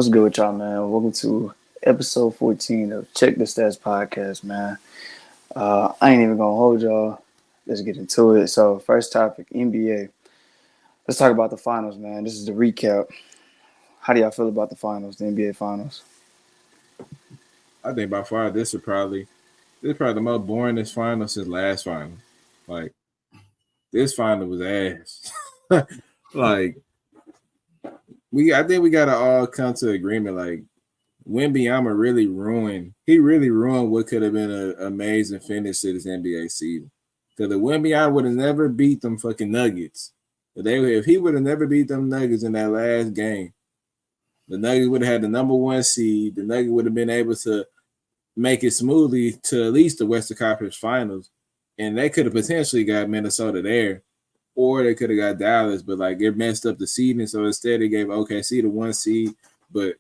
What's good with y'all, man? Welcome to episode 14 of Check the Stats podcast, man. I ain't even gonna hold y'all. Let's get into it. So, first topic, NBA. Let's talk about the finals, man. This is the recap. How do y'all feel about the finals, the NBA finals? I think by far this is probably the most boringest final since last final. Like this final was ass. like I think we gotta all come to agreement. Like Wembanyama really ruined. He really ruined what could have been an amazing finish to this NBA season. Because the Wembanyama would have never beat them fucking Nuggets. If he would have never beat them Nuggets in that last game, the Nuggets would have had the number one seed. The Nuggets would have been able to make it smoothly to at least the Western Conference Finals, and they could have potentially got Minnesota there, or they could have got Dallas, but like it messed up the seeding, so instead they gave OKC the one seed. But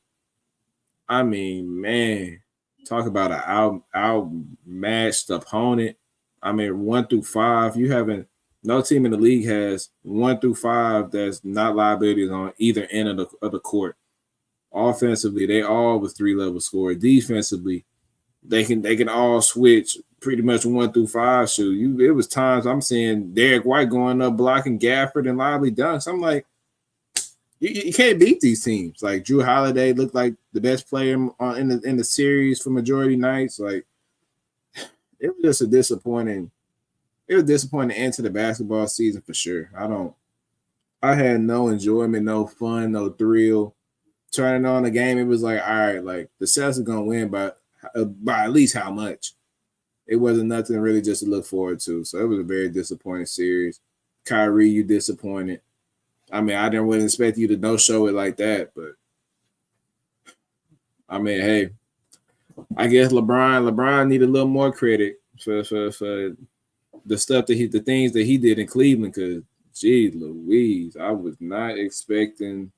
I mean, man, talk about an outmatched opponent. I mean, 1 through 5, you haven't. No team in the league has 1 through 5 that's not liabilities on either end of the court. Offensively, they all was 3-level score. Defensively, they can all switch pretty much 1 through 5. Shoot, it was times I'm seeing Derek White going up blocking Gafford and Lively dunks. I'm like, you can't beat these teams. Like Drew Holiday looked like the best player in the series for majority nights. Like it was just a disappointing. It was disappointing end to the basketball season for sure. I had no enjoyment, no fun, no thrill. Turning on the game, it was like, all right, like the Celtics are gonna win by at least how much. It wasn't nothing really just to look forward to. So it was a very disappointing series. Kyrie, you disappointed. I mean, I didn't really expect you to no show it like that, but I mean, hey, I guess LeBron needed a little more credit for the stuff the things that he did in Cleveland. Because, geez, Louise, I was not expecting.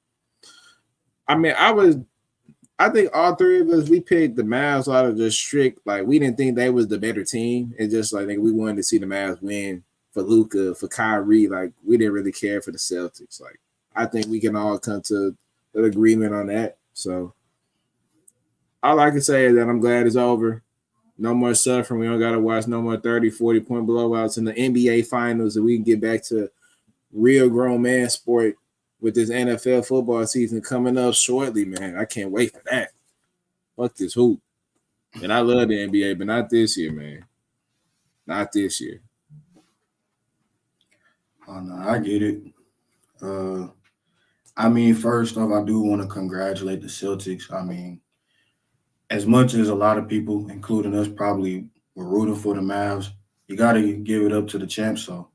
I mean, I think all three of us, we picked the Mavs out of just strict, like we didn't think they was the better team. It's just like we wanted to see the Mavs win for Luka, for Kyrie. Like we didn't really care for the Celtics. Like I think we can all come to an agreement on that. So all I can say is that I'm glad it's over. No more suffering. We don't got to watch no more 30, 40-point blowouts in the NBA finals, and we can get back to real grown man sport with this NFL football season coming up shortly, man. I can't wait for that. Fuck this hoop. And I love the NBA, but not this year, man. Not this year. Oh no, I get it. I mean, first off, I do want to congratulate the Celtics. I mean, as much as a lot of people, including us, probably were rooting for the Mavs, you got to give it up to the champs. So,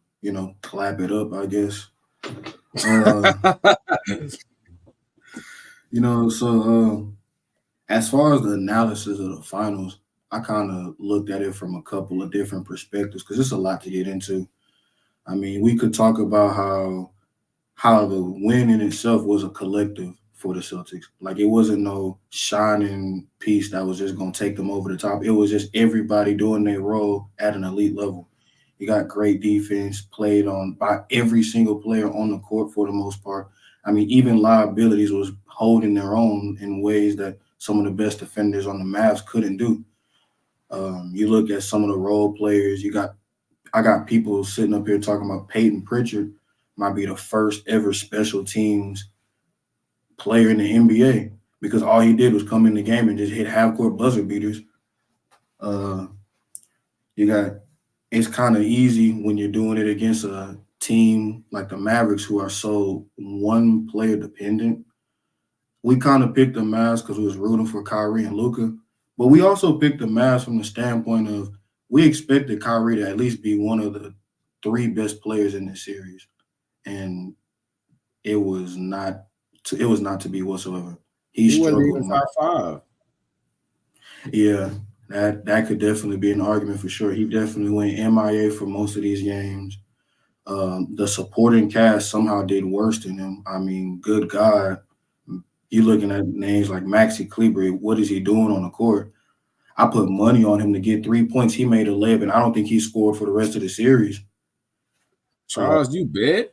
clap it up, I guess. Uh, as far as the analysis of the finals, I kind of looked at it from a couple of different perspectives because it's a lot to get into. I mean, we could talk about how the win in itself was a collective for the Celtics. Like it wasn't no shining piece that was just gonna take them over the top. It was just everybody doing their role at an elite level. You got great defense played on by every single player on the court for the most part. I mean, even liabilities was holding their own in ways that some of the best defenders on the Mavs couldn't do. You look at some of the role players. I got people sitting up here talking about Peyton Pritchard might be the first ever special teams player in the NBA because all he did was come in the game and just hit half court buzzer beaters. Uh, you got it's kind of easy when you're doing it against a team like the Mavericks who are so one player dependent. We kind of picked the Mavs because we was rooting for Kyrie and Luka, but we also picked the Mavs from the standpoint of we expected Kyrie to at least be one of the three best players in this series, and it was not. It was not to be whatsoever. He wasn't struggled. even top 5. Yeah, that could definitely be an argument for sure. He definitely went MIA for most of these games. The supporting cast somehow did worse than him. I mean, good God, you looking at names like Maxi Kleber. What is he doing on the court? I put money on him to get 3 points. He made 11. I don't think he scored for the rest of the series. Charles, you bet?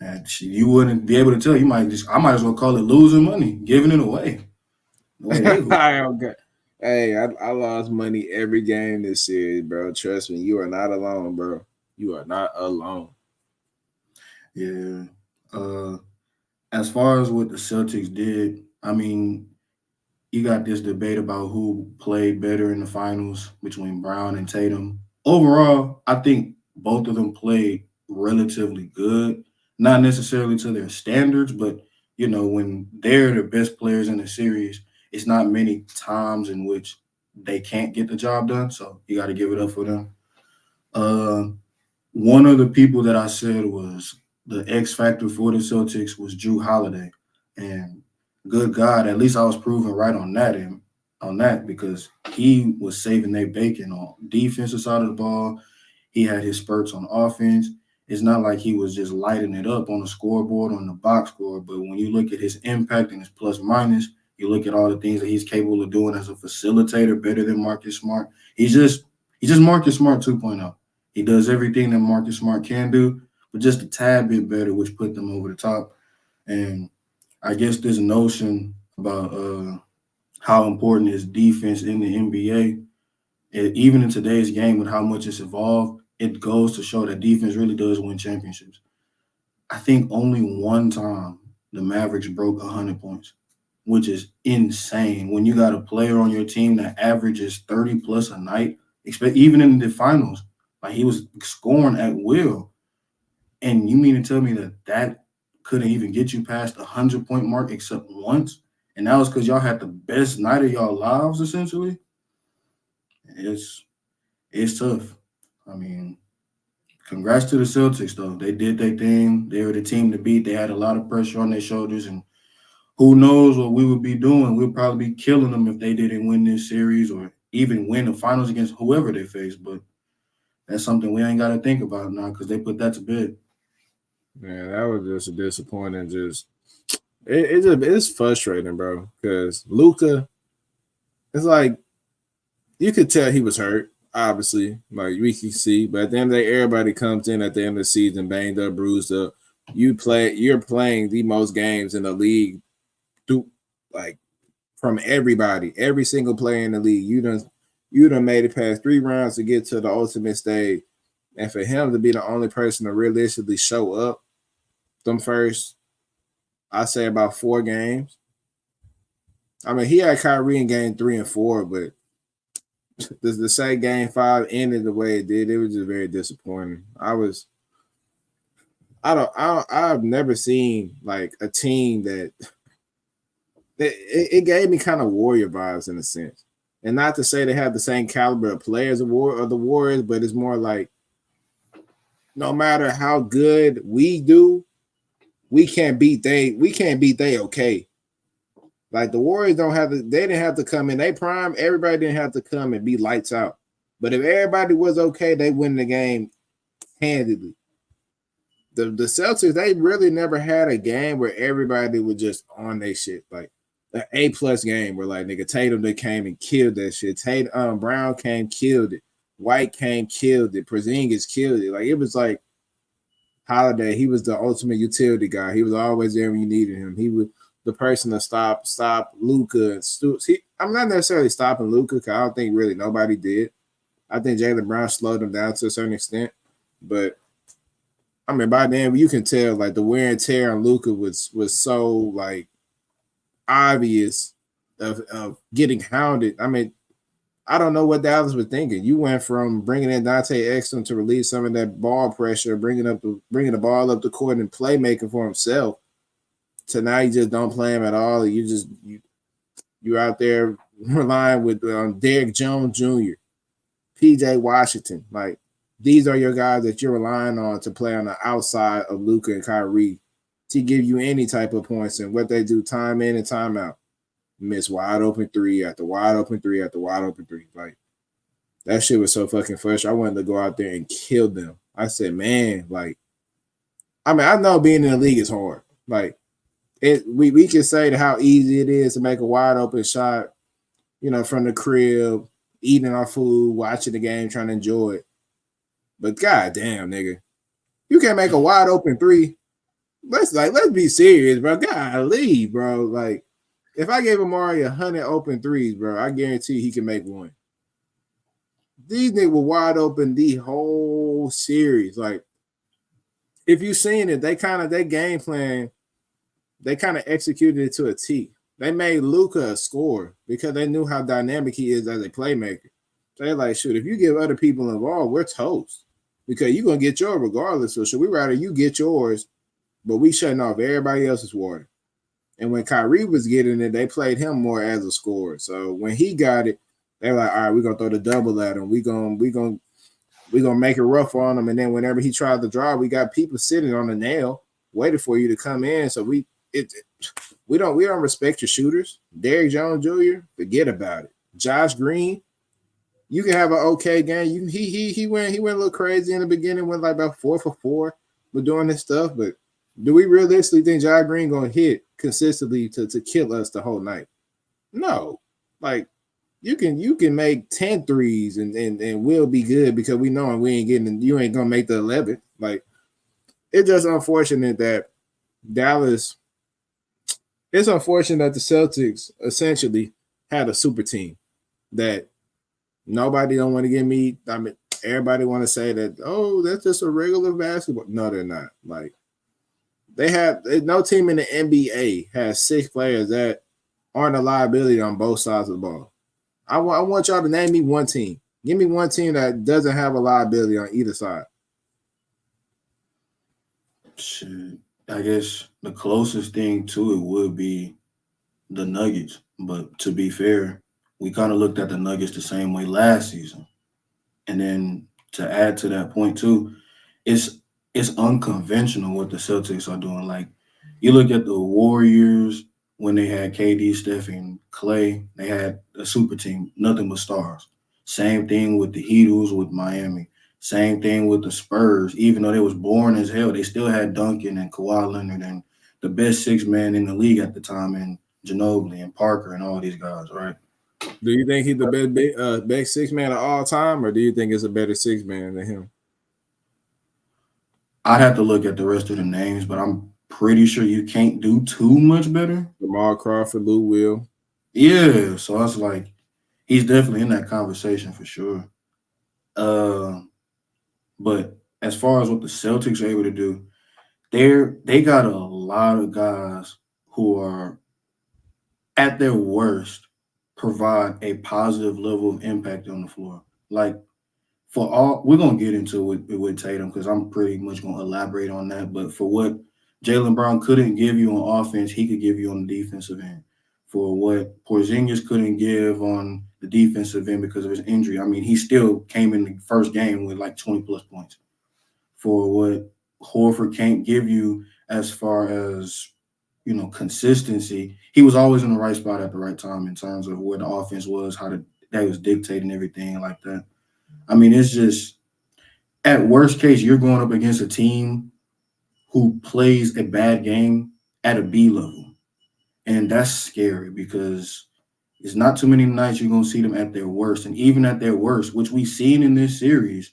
And you wouldn't be able to tell. I might as well call it losing money, giving it away. The way they hoop. Okay. Hey, I lost money every game this series, bro. Trust me, you are not alone, bro. You are not alone. Yeah. Uh, as far as what the Celtics did, I mean, you got this debate about who played better in the finals between Brown and Tatum. Overall, I think both of them played relatively good, not necessarily to their standards, but when they're the best players in the series, it's not many times in which they can't get the job done. So you got to give it up for them. Uh, One of the people that I said was the X factor for the Celtics was Drew Holiday, and good God, at least I was proven right on that because he was saving their bacon on defensive side of the ball. He had his spurts on offense. It's not like he was just lighting it up on the scoreboard on the box score, but when you look at his impact and his plus minus, you look at all the things that he's capable of doing as a facilitator, better than Marcus Smart. He's just Marcus Smart 2.0. He does everything that Marcus Smart can do, but just a tad bit better, which put them over the top. And I guess this notion about how important is defense in the NBA, even in today's game with how much it's evolved, it goes to show that defense really does win championships. I think only one time the Mavericks broke 100 points, which is insane. When you got a player on your team that averages 30 plus a night, even in the finals, like he was scoring at will. And you mean to tell me that couldn't even get you past the 100-point mark except once? And that was because y'all had the best night of y'all lives, essentially? It's tough. I mean, congrats to the Celtics, though. They did their thing. They were the team to beat. They had a lot of pressure on their shoulders, and who knows what we would be doing. We'll probably be killing them if they didn't win this series or even win the finals against whoever they face. But that's something we ain't got to think about now because they put that to bed. Man, that was just a disappointing. It's frustrating, bro. Because Luca, it's like you could tell he was hurt. Obviously, like we can see, but at the end of the day, everybody comes in at the end of the season banged up, bruised up. You're playing the most games in the league, through like from everybody, every single player in the league. You done made it past 3 rounds to get to the ultimate stage, and for him to be the only person to realistically show up them first, I say about 4 games. I mean, he had Kyrie in game 3 and 4, but the say game 5 ended the way it did. It was just very disappointing. I've never seen like a team that it gave me kind of Warrior vibes in a sense. And not to say they have the same caliber of players of the Warriors, but it's more like no matter how good we do, we can't beat they okay. Like the Warriors they didn't have to come in. They prime, everybody didn't have to come and be lights out. But if everybody was okay, they win the game handedly. The Celtics, they really never had a game where everybody was just on their shit. Like an A+ game where like nigga Tatum, they came and killed that shit. Brown came, killed it. White came, killed it. Porzingis killed it. Like it was like Holiday, he was the ultimate utility guy. He was always there when you needed him. He was the person to stop Luka and Stoops. I'm not necessarily stopping Luka because I don't think really nobody did. I think Jaylen Brown slowed him down to a certain extent, but I mean by then you can tell like the wear and tear on Luka was so like obvious of getting hounded. I mean, I don't know what Dallas was thinking. You went from bringing in Dante Exum to relieve some of that ball pressure, bringing the ball up the court and playmaking for himself, to now you just don't play him at all. You're out there relying with Derrick Jones Jr., PJ Washington. Like these are your guys that you're relying on to play on the outside of Luka and Kyrie to give you any type of points. And what they do time in and time out. Miss wide open 3 after wide open 3 after wide open 3. Like that shit was so fucking fresh. I wanted to go out there and kill them. I said, man, like, I mean, I know being in the league is hard. Like, we can say how easy it is to make a wide open shot, from the crib, eating our food, watching the game, trying to enjoy it. But goddamn, nigga, you can't make a wide open 3 let's be serious, bro. Golly, bro. Like, if I gave Amari 100 open threes, bro, I guarantee he can make one. These niggas were wide open the whole series. Like, if you seen it, they game plan, they kind of executed it to a T. They made Luka a scorer because they knew how dynamic he is as a playmaker. They're like, shoot, if you give other people involved, we're toast because you're gonna get yours regardless. So should we rather you get yours, but we shutting off everybody else's water. And when Kyrie was getting it, they played him more as a scorer. So when he got it, they were like, all right, we're gonna throw the double at him. We're gonna make it rough on him. And then whenever he tried to drive, we got people sitting on the nail, waiting for you to come in. So we don't respect your shooters. Derrick Jones Jr., forget about it. Josh Green, you can have an okay game. He went a little crazy in the beginning, went like about 4 for 4 with doing this stuff. But do we realistically think Josh Green gonna hit consistently to kill us the whole night? No. Like, you can make 10 threes and we'll be good because we know you ain't gonna make the 11th. Like, it's just unfortunate that Dallas. It's unfortunate that the Celtics essentially had a super team that nobody don't want to give me. I mean, everybody want to say that, oh, that's just a regular basketball. No, they're not. Like, no team in the NBA has 6 players that aren't a liability on both sides of the ball. I want y'all to name me one team. Give me one team that doesn't have a liability on either side. Shit. I guess the closest thing to it would be the Nuggets. But to be fair, we kind of looked at the Nuggets the same way last season. And then to add to that point too, it's unconventional what the Celtics are doing. Like, you look at the Warriors when they had KD, Steph, and Clay, they had a super team, nothing but stars. Same thing with the Heat, who was with Miami. Same thing with the Spurs. Even though they was boring as hell, they still had Duncan and Kawhi Leonard and the best 6 man in the league at the time, and Ginobili and Parker and all these guys, right? Do you think he's the best 6 man of all time, or do you think it's a better 6 man than him? I'd have to look at the rest of the names, but I'm pretty sure you can't do too much better. Jamal Crawford, Lou Will. Yeah, so I was like, he's definitely in that conversation for sure. But as far as what the Celtics are able to do, they got a lot of guys who are at their worst provide a positive level of impact on the floor. Like, we're gonna get into it with Tatum because I'm pretty much gonna elaborate on that. But for what Jaylen Brown couldn't give you on offense, he could give you on the defensive end. For what Porzingis couldn't give on the defensive end because of his injury, I mean, he still came in the first game with like 20 plus points. For what Horford can't give you as far as, consistency, he was always in the right spot at the right time in terms of where the offense was, that was dictating everything like that. I mean, it's just, at worst case, you're going up against a team who plays a bad game at a B level. And that's scary because it's not too many nights you're going to see them at their worst. And even at their worst, which we've seen in this series,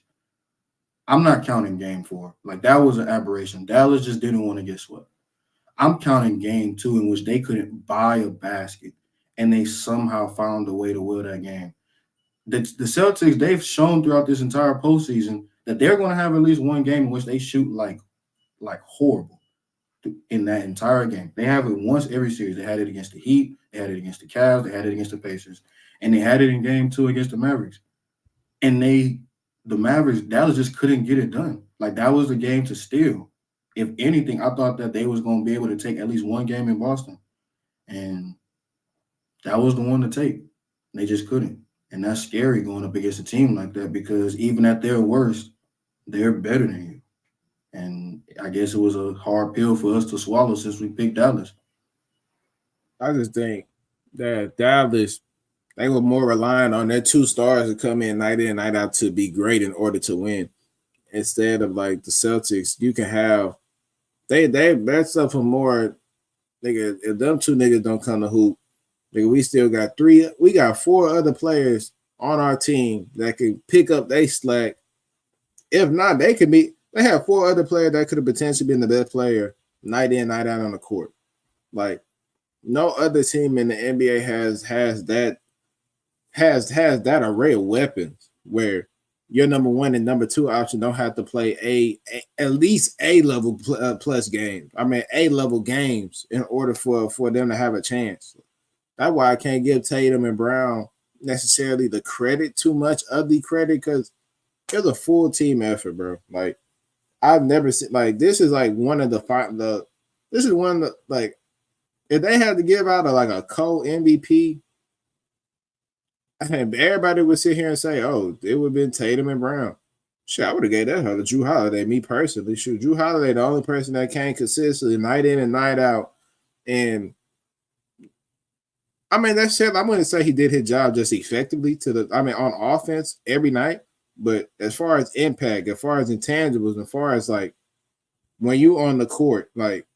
I'm not counting game 4. Like, that was an aberration. Dallas just didn't want to get swept. I'm counting game 2 in which they couldn't buy a basket and they somehow found a way to win that game. The Celtics, they've shown throughout this entire postseason that they're going to have at least one game in which they shoot like horrible in that entire game. They have it once every series. They had it against the Heat. They had it against the Cavs. They had it against the Pacers. And they had it in game 2 against the Mavericks. And the Mavericks, Dallas just couldn't get it done. Like, that was the game to steal. If anything, I thought that they was going to be able to take at least one game in Boston. And that was the one to take. They just couldn't. And that's scary going up against a team like that because even at their worst, they're better than you. And I guess it was a hard pill for us to swallow since we picked Dallas. I just think that Dallas, they were more reliant on their 2 stars to come in, night out to be great in order to win. Instead of like the Celtics, you can have that stuff for more. Nigga, if them 2 niggas don't come to hoop, nigga, we still got 4 other players on our team that could pick up they slack. If not, they have 4 other players that could have potentially been the best player night in, night out on the court. Like no other team in the NBA has that array of weapons where your number one and number two option don't have to play at least A level plus games. I mean A level games in order for them to have a chance. That's why I can't give Tatum and Brown necessarily the credit, too much of the credit, because it's a full team effort, bro. Like I've never seen like this is like one of the this is one of the like if they had to give out a co MVP, everybody would sit here and say, "Oh, it would have been Tatum and Brown." Shit, I would have gave that to Drew Holiday. Me personally, shoot, Drew Holiday, the only person that came consistently night in and night out, and I mean that shit. I'm going to say he did his job just effectively on offense every night. But as far as impact, as far as intangibles, as far as like when you on the court, like,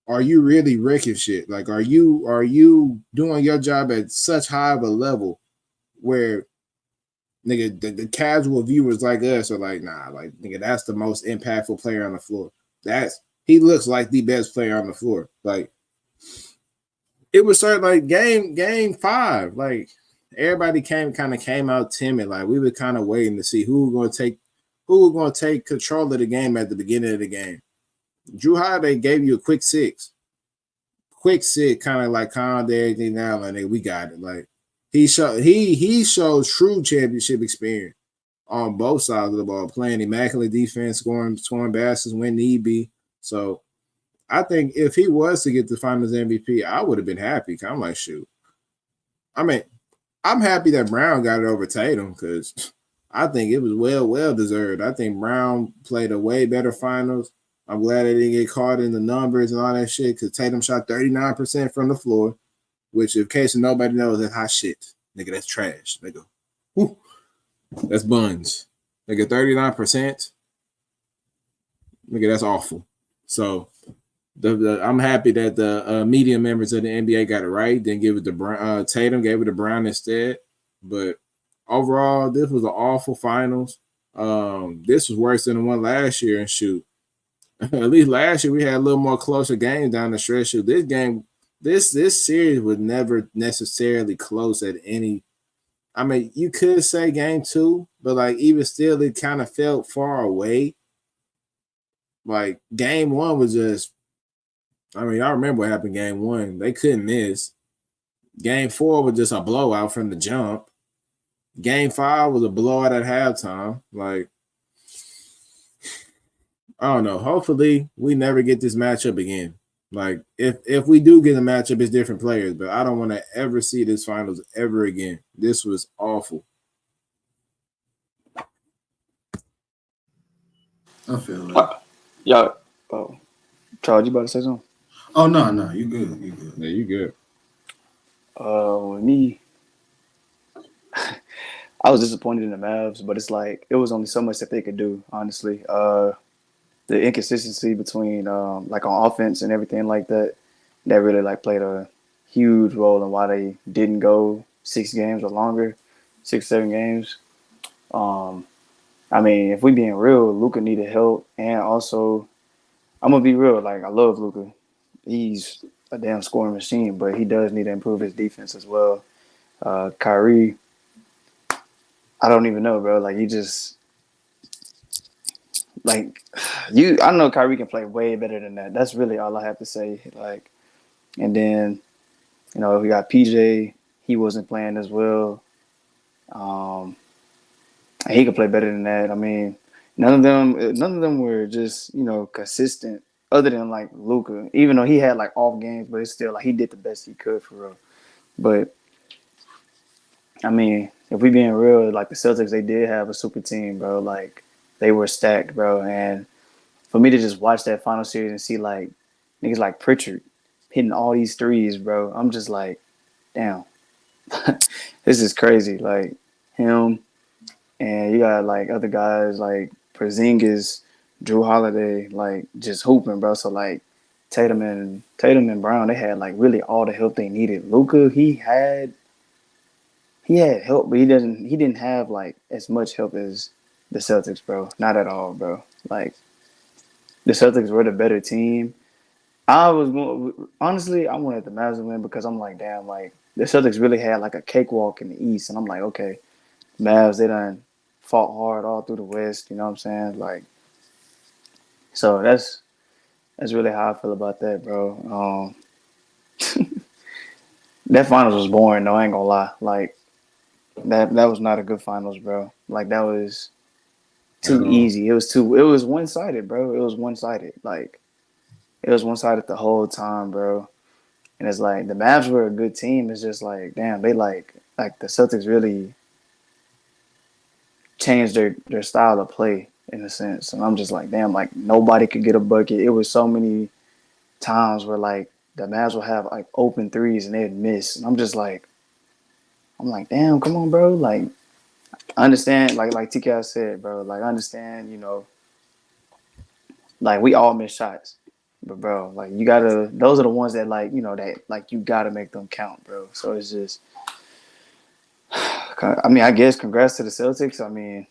are you really wrecking shit? Like, are you doing your job at such high of a level where nigga the casual viewers like us are like, nah, like nigga, that's the most impactful player on the floor. He looks like the best player on the floor. Like it was sort of like game 5, like everybody came out timid. Like we were kind of waiting to see who was going to take control of the game at the beginning of the game. Drew Holiday gave you a quick six, kind of like calm everything down. Like we got it. Like he shows true championship experience on both sides of the ball, playing immaculate defense, scoring baskets when need be. So I think if he was to get the Finals MVP, I would have been happy. I'm like, shoot. I mean, I'm happy that Brown got it over Tatum because I think it was well deserved. I think Brown played a way better finals. I'm glad they didn't get caught in the numbers and all that shit because Tatum shot 39% from the floor, which, in case nobody knows, that's hot shit. Nigga, that's trash. Nigga, whew, that's buns. Nigga, 39%. Nigga, that's awful. So I'm happy that the media members of the NBA got it right. Then give it to Tatum, gave it to Brown instead. But overall, this was an awful finals. This was worse than the one last year. And shoot, at least last year we had a little more closer games down the stretch. Shoot, this game, this series was never necessarily close at any. I mean, you could say game 2, but like even still, it kind of felt far away. Like game 1 was just. I mean, y'all remember what happened game 1. They couldn't miss. Game 4 was just a blowout from the jump. Game 5 was a blowout at halftime. Like, I don't know. Hopefully, we never get this matchup again. Like, if we do get a matchup, it's different players. But I don't want to ever see this finals ever again. This was awful. I feel that. Y'all, Charles, you about to say something? Oh no, you good. Yeah, you good. With me, I was disappointed in the Mavs, but it's like it was only so much that they could do, honestly. The inconsistency between like on offense and everything like that really like played a huge role in why they didn't go 6 games or longer, 6-7 games. I mean, if we being real, Luka needed help, and also I'm gonna be real. Like I love Luka. He's a damn scoring machine, but he does need to improve his defense as well. Kyrie, I don't even know, bro. Like he just like I know Kyrie can play way better than that. That's really all I have to say. Like, and then we got PJ. He wasn't playing as well. He could play better than that. I mean, none of them were just consistent. Other than like Luka, even though he had like off games, but it's still like he did the best he could for real. But I mean, if we being real, like the Celtics, they did have a super team, bro. Like they were stacked, bro. And for me to just watch that final series and see like niggas like Pritchard hitting all these threes, bro, I'm just like, damn, this is crazy. Like him, and you got like other guys like Porzingis, Drew Holiday, like just hooping, bro. So like Tatum and Brown, they had like really all the help they needed. Luka, he had help, but he didn't have like as much help as the Celtics, bro. Not at all, bro. Like the Celtics were the better team, I was honestly, I wanted the Mavs to win because I'm like, damn, like the Celtics really had like a cakewalk in the East, and I'm like, okay, Mavs they done fought hard all through the West. You know what I'm saying? Like, so that's really how I feel about that, bro. That finals was boring though. I ain't gonna lie. Like that was not a good finals, bro. Like that was at too all. easy. It was too. It was one sided, bro. It was one sided. Like it was one sided the whole time, bro. And it's like the Mavs were a good team. It's just like, damn, they like the Celtics really changed their style of play in a sense. And I'm just like, damn, like nobody could get a bucket. It was so many times where like the Mavs would have like open threes and they'd miss. And I'm like, damn, come on, bro. Like I understand, like TK said, bro. Like I understand, like we all miss shots. But bro, like you gotta those are the ones that like, that like you gotta make them count, bro. So it's just I mean, I guess congrats to the Celtics. I mean,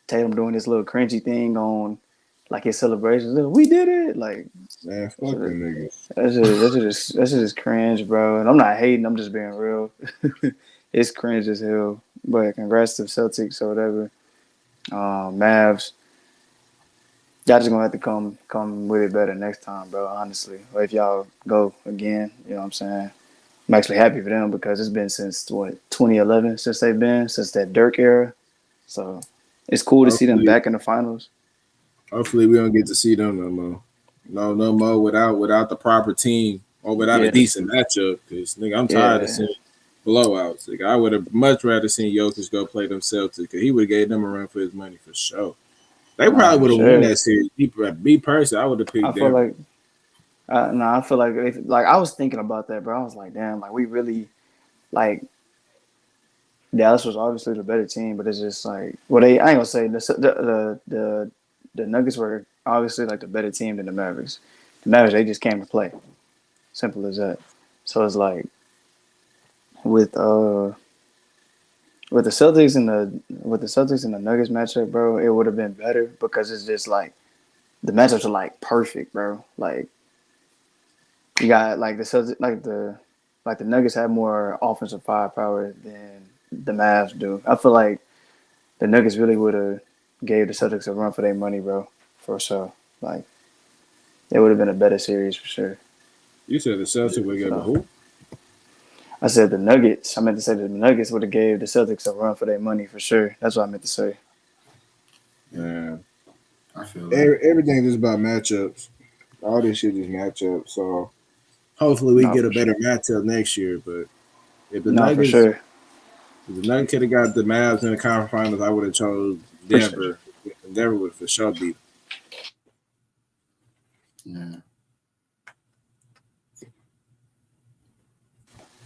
Tatum doing this little cringy thing on like his celebrations. Look, we did it. Like Man, that fuck shit, them niggas. that shit is cringe, bro. And I'm not hating. I'm just being real. It's cringe as hell. But congrats to the Celtics or whatever. Mavs. Y'all just gonna have to come with it better next time, bro. Honestly, or if y'all go again, you know what I'm saying. I'm actually happy for them because it's been since what 2011 since that Dirk era. So it's cool to see them Hopefully, back in the finals. hopefully we don't get to see them no more. No more without the proper team or without a Yeah, decent matchup. Cause nigga, I'm tired of yeah, seeing blowouts. Like I would have much rather seen Jokic go play them Celtics. Cause he would have gave them a run for his money for sure. They nah, probably for would have won sure. that series. Me personally, I would have I picked feel Denver. like, I feel like like I was thinking about that, bro. I was like, damn, like we really like Dallas was obviously the better team, but it's just like, well, I ain't gonna say the Nuggets were obviously like the better team than the Mavericks. The Mavericks they just came to play, simple as that. So it's like with uh with the Celtics and the Nuggets matchup, bro, it would have been better because it's just like the matchups are like perfect, bro. Like you got like the Celtics, like the Nuggets have more offensive firepower than the Mavs do. I feel like the Nuggets really would have gave the Celtics a run for their money, bro, for sure. Like it would have been a better series for sure. You said the Celtics would give a So who? I said the Nuggets. I meant to say that the Nuggets would have gave the Celtics a run for their money for sure. That's what I meant to say. Man, I feel that. everything is about matchups. All this shit is matchups. So hopefully we No, get a for better sure. matchup next year. But if the No, for Nuggets, sure. if the Nuggets could have got the Mavs in the conference finals, I would have chose For sure. Denver. Denver would for sure beat. Yeah.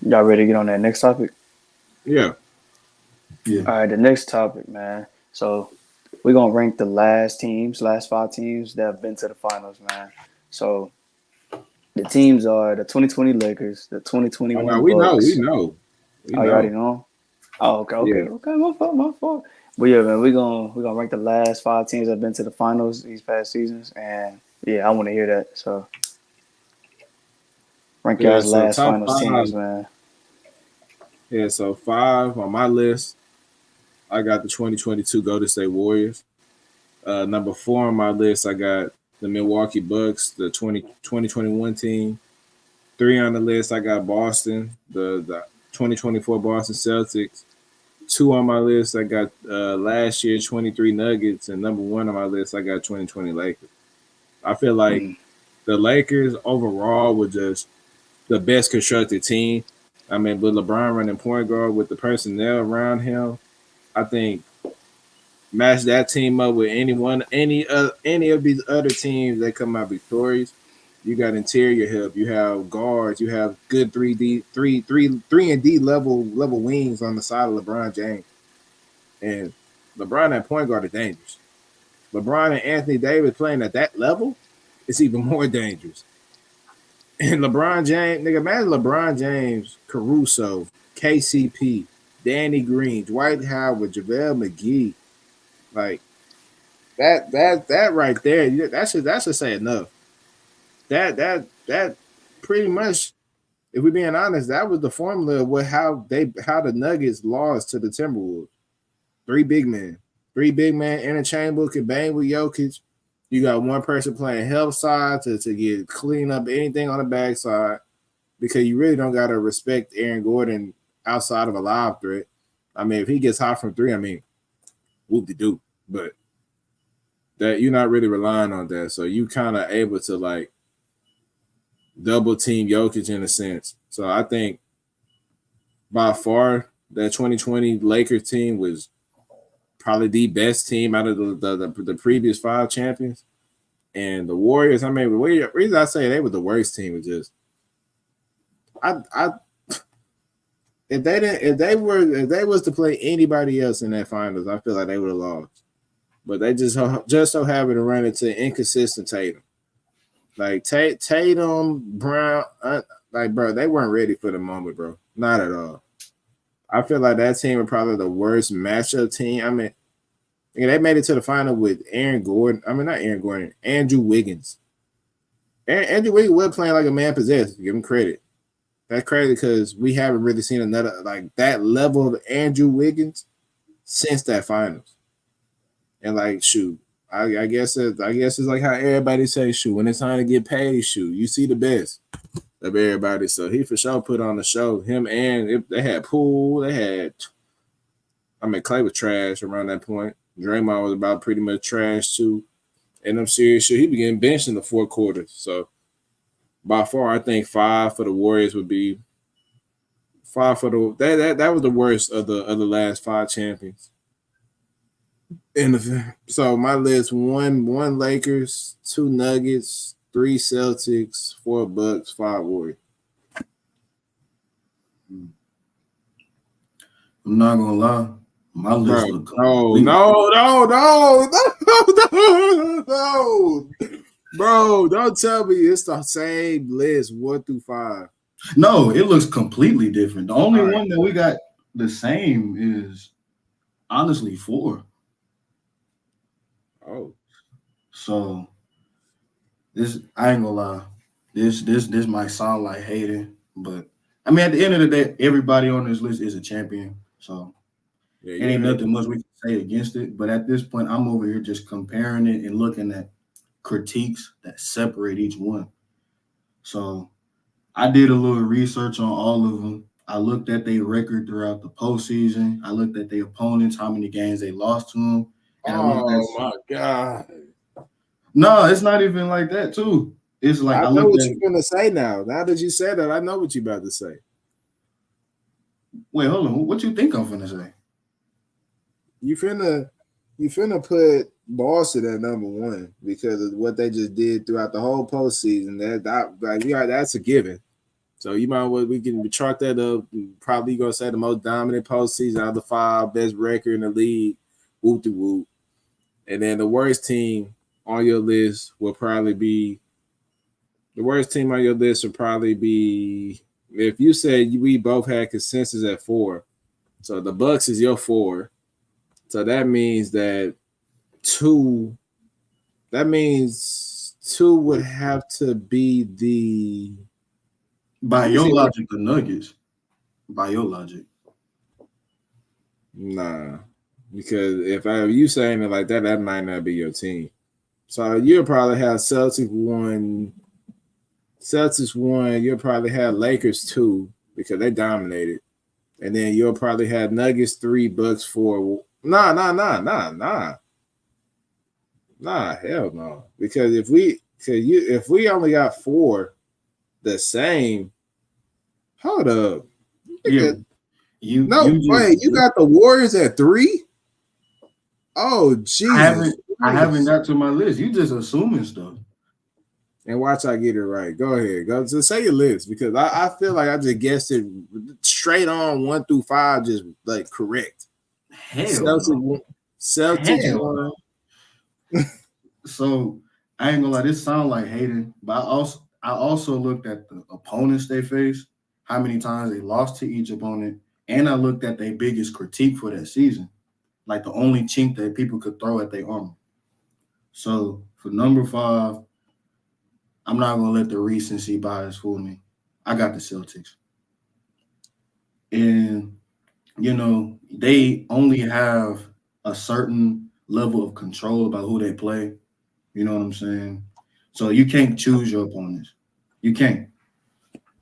Y'all ready to get on that next topic? Yeah. Yeah. All right, the next topic, man. So we're gonna rank the last 5 teams that have been to the finals, man. So the teams are the 2020 Lakers, the Oh no, 2021 we know, we Bucks. know, we Oh, you already know. know 'em? Oh, okay, okay, Yeah. okay. My fault. But yeah, man, we're gonna rank the last 5 teams that have been to the finals these past seasons, and yeah, I want to hear that. So rank Yeah. y'all's So last top finals five. teams, man. Yeah. So five on my list. I got the 2022 Golden State Warriors. Number four on my list, I got the Milwaukee Bucks, the 2021 team. Three on the list, I got Boston, the 2024 Boston Celtics. Two on my list, I got last year's 23 Nuggets, and number one on my list, I got 2020 Lakers. I feel like Mm. the Lakers overall were just the best constructed team. I mean, with LeBron running point guard with the personnel around him, I think match that team up with any of these other teams that come out victorious. You got interior help, you have guards, you have good 3 and D level wings on the side of LeBron James. And LeBron at point guard is dangerous. LeBron and Anthony Davis playing at that level is even more dangerous. And LeBron James, nigga, imagine LeBron James, Caruso, KCP, Danny Green, Dwight Howard, JaVale McGee. Like that right there, that should say enough. that pretty much, if we're being honest, that was the formula of how the Nuggets lost to the Timberwolves. Three big men interchangeable, can bang with Jokic. You got one person playing help side to get clean up anything on the backside, because you really don't gotta respect Aaron Gordon outside of a live threat. I mean, if he gets hot from three, I mean, whoop de doo. But that you're not really relying on that, so you kind of able to like double team Jokic in a sense. So I think by far that 2020 Lakers team was probably the best team out of the previous 5 champions. And the Warriors, I mean, the reason I say they were the worst team was just if they was to play anybody else in that finals, I feel like they would have lost. But they just so happened to run into inconsistent Tatum. Like Tatum, Brown, bro, they weren't ready for the moment, bro. Not at all. I feel like that team was probably the worst matchup team. I mean, they made it to the final with Aaron Gordon. I mean, not Aaron Gordon, Andrew Wiggins. Andrew Wiggins was playing like a man possessed. Give him credit. That's crazy because we haven't really seen another like that level of Andrew Wiggins since that finals. And like, shoot, I guess it's like how everybody says, shoot, when it's time to get paid, shoot, you see the best of everybody. So he for sure put on the show. Him and they had Poole, Clay was trash around that point. Draymond was about pretty much trash too. And I'm serious, he began benched in the 4th quarter. So by far, I think 5 for the Warriors would be 5 for the that was the worst of the last 5 champions. So my list: 1 Lakers, 2 Nuggets, 3 Celtics, 4 Bucks, 5 Warriors. I'm not gonna lie, my list look No, bro, don't tell me it's the same list 1 through 5. No, it looks completely different. The only one that we got the same is honestly 4. Oh, so this, I ain't gonna lie, this might sound like hating, but I mean, at the end of the day, everybody on this list is a champion, so it ain't nothing much we can say against it. But at this point, I'm over here just comparing it and looking at critiques that separate each one. So I did a little research on all of them. I looked at their record throughout the postseason. I looked at their opponents, how many games they lost to them. And my God. No, it's not even like that, too. It's like I know what you're going to say now. Now that you said that, I know what you're about to say. Wait, hold on. What you think I'm finna say? You finna put Boston at number 1 because of what they just did throughout the whole postseason. That's a given. So you might we can chart that up. Probably gonna say the most dominant postseason out of the 5, best record in the league. Whoop de whoop. And then the worst team on your list will probably be if you said we both had consensus at 4. So the Bucks is your 4. So that means that 2 would have to be the, by your logic, the Nuggets. By your logic. Nah. Because if you saying it like that, that might not be your team. So you'll probably have Celtics 1. You'll probably have Lakers 2 because they dominated. And then you'll probably have Nuggets 3, Bucks 4. Nah, hell no. Because if we only got 4 the same, hold up. Yeah. You got the Warriors at 3? Oh, Jesus. I haven't got to my list. You just assuming stuff. And watch I get it right. Go ahead. Go to say your list because I feel like I just guessed it straight on 1 through 5, just like correct. Celtics Hell. 1. So I ain't gonna lie, this sound like hating, but I also looked at the opponents they faced, how many times they lost to each opponent, and I looked at their biggest critique for that season, like the only chink that people could throw at their armor. So for number 5, I'm not gonna let the recency bias fool me. I got the Celtics, and they only have a certain level of control about who they play. You know what I'm saying? So you can't choose your opponents. You can't.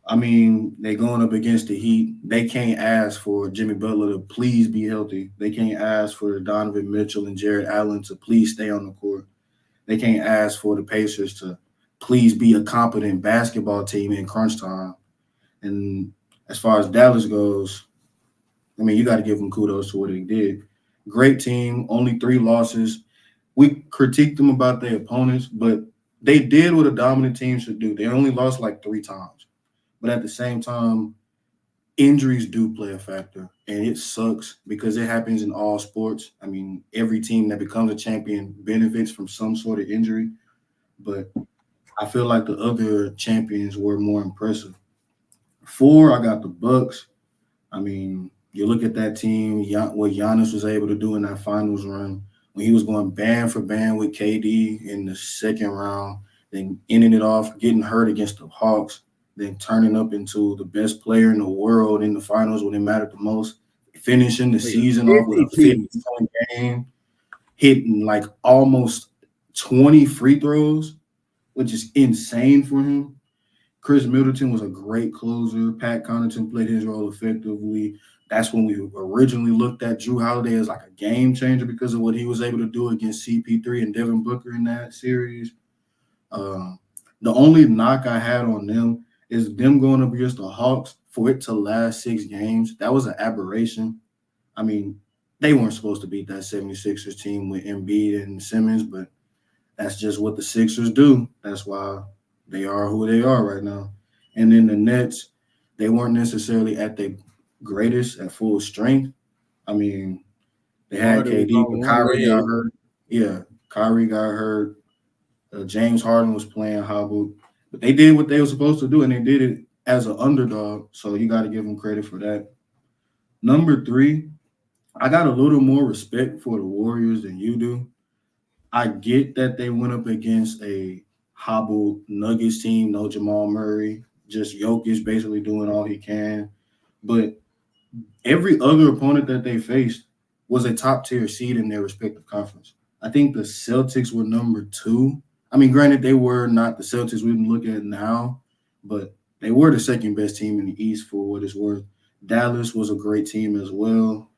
I mean, they going up against the Heat. They can't ask for Jimmy Butler to please be healthy. They can't ask for Donovan Mitchell and Jared Allen to please stay on the court. They can't ask for the Pacers to please be a competent basketball team in crunch time. And as far as Dallas goes, I mean, you got to give them kudos to what they did. Great team, only 3 losses. We critiqued them about their opponents, but they did what a dominant team should do. They only lost like 3 times. But at the same time, injuries do play a factor, and it sucks because it happens in all sports. I mean, every team that becomes a champion benefits from some sort of injury, but I feel like the other champions were more impressive. 4, I got the Bucks. I mean, you look at that team, what Giannis was able to do in that finals run when he was going band for band with KD in the second round, then ending it off, getting hurt against the Hawks, then turning up into the best player in the world in the finals when it mattered the most, finishing the season off with a 50-point game, hitting like almost 20 free throws, which is insane for him. Chris Middleton was a great closer. Pat Connaughton played his role effectively. That's when we originally looked at Drew Holiday as like a game changer because of what he was able to do against CP3 and Devin Booker in that series. The only knock I had on them is them going up against the Hawks for it to last 6 games. That was an aberration. I mean, they weren't supposed to beat that 76ers team with Embiid and Simmons, but that's just what the Sixers do. That's why they are who they are right now. And then the Nets, they weren't necessarily at their greatest at full strength. I mean, they had KD, but Kyrie got hurt. Yeah, Kyrie got hurt. James Harden was playing hobbled. But they did what they were supposed to do, and they did it as an underdog. So you got to give them credit for that. Number 3, I got a little more respect for the Warriors than you do. I get that they went up against a hobbled Nuggets team, no Jamal Murray, just Jokic basically doing all he can. But every other opponent that they faced was a top-tier seed in their respective conference. I think the Celtics were number 2. I mean, granted, they were not the Celtics we look at now, but they were the second-best team in the East for what it's worth. Dallas was a great team as well,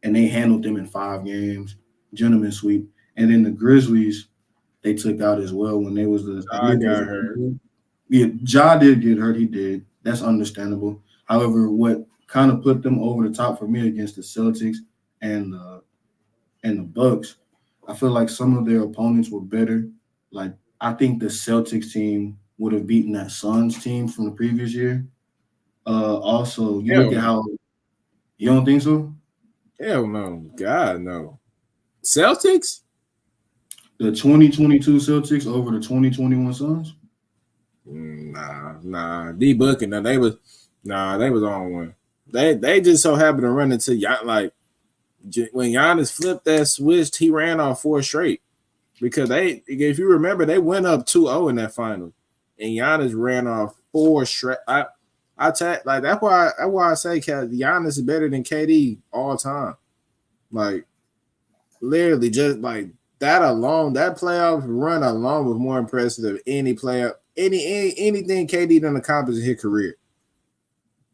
and they handled them in 5 games, gentleman sweep. And then the Grizzlies, they took out as well when they was the. I got hurt. Yeah, Ja did get hurt. He did. That's understandable. However, what kind of put them over the top for me against the Celtics and the Bucks, I feel like some of their opponents were better. Like I think the Celtics team would have beaten that Suns team from the previous year. Also, you look at how you don't think so? Hell no. God no. Celtics? The 2022 Celtics over the 2021 Suns? Nah. D-Booking, they was on one. They just so happened to run into like when Giannis flipped that switch, he ran off 4 straight. Because if you remember, they went up 2-0 in that final. And Giannis ran off 4 straight. That's why I say Giannis is better than KD all time. Like literally just like that alone, that playoff run alone was more impressive than any playoff, anything KD done accomplished in his career.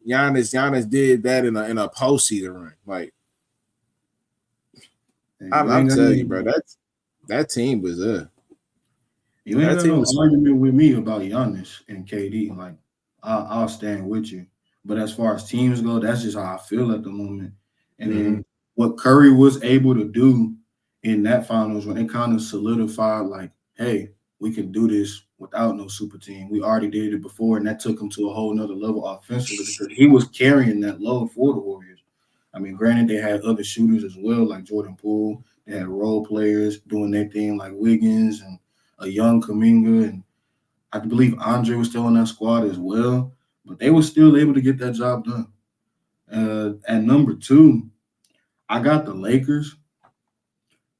Giannis did that in a postseason run. Like I'm telling you, bro, that team was You ain't got no argument with me about Giannis and KD. Like I'll stand with you. But as far as teams go, that's just how I feel at the moment. And then what Curry was able to do in that finals when it kind of solidified, like, hey, we can do this without no super team. We already did it before, and that took him to a whole nother level offensively because he was carrying that load for the Warriors. I mean, granted, they had other shooters as well, like Jordan Poole. They had role players doing their thing like Wiggins and a young Kuminga, and I believe Andre was still on that squad as well. But they were still able to get that job done. At number 2, I got the Lakers.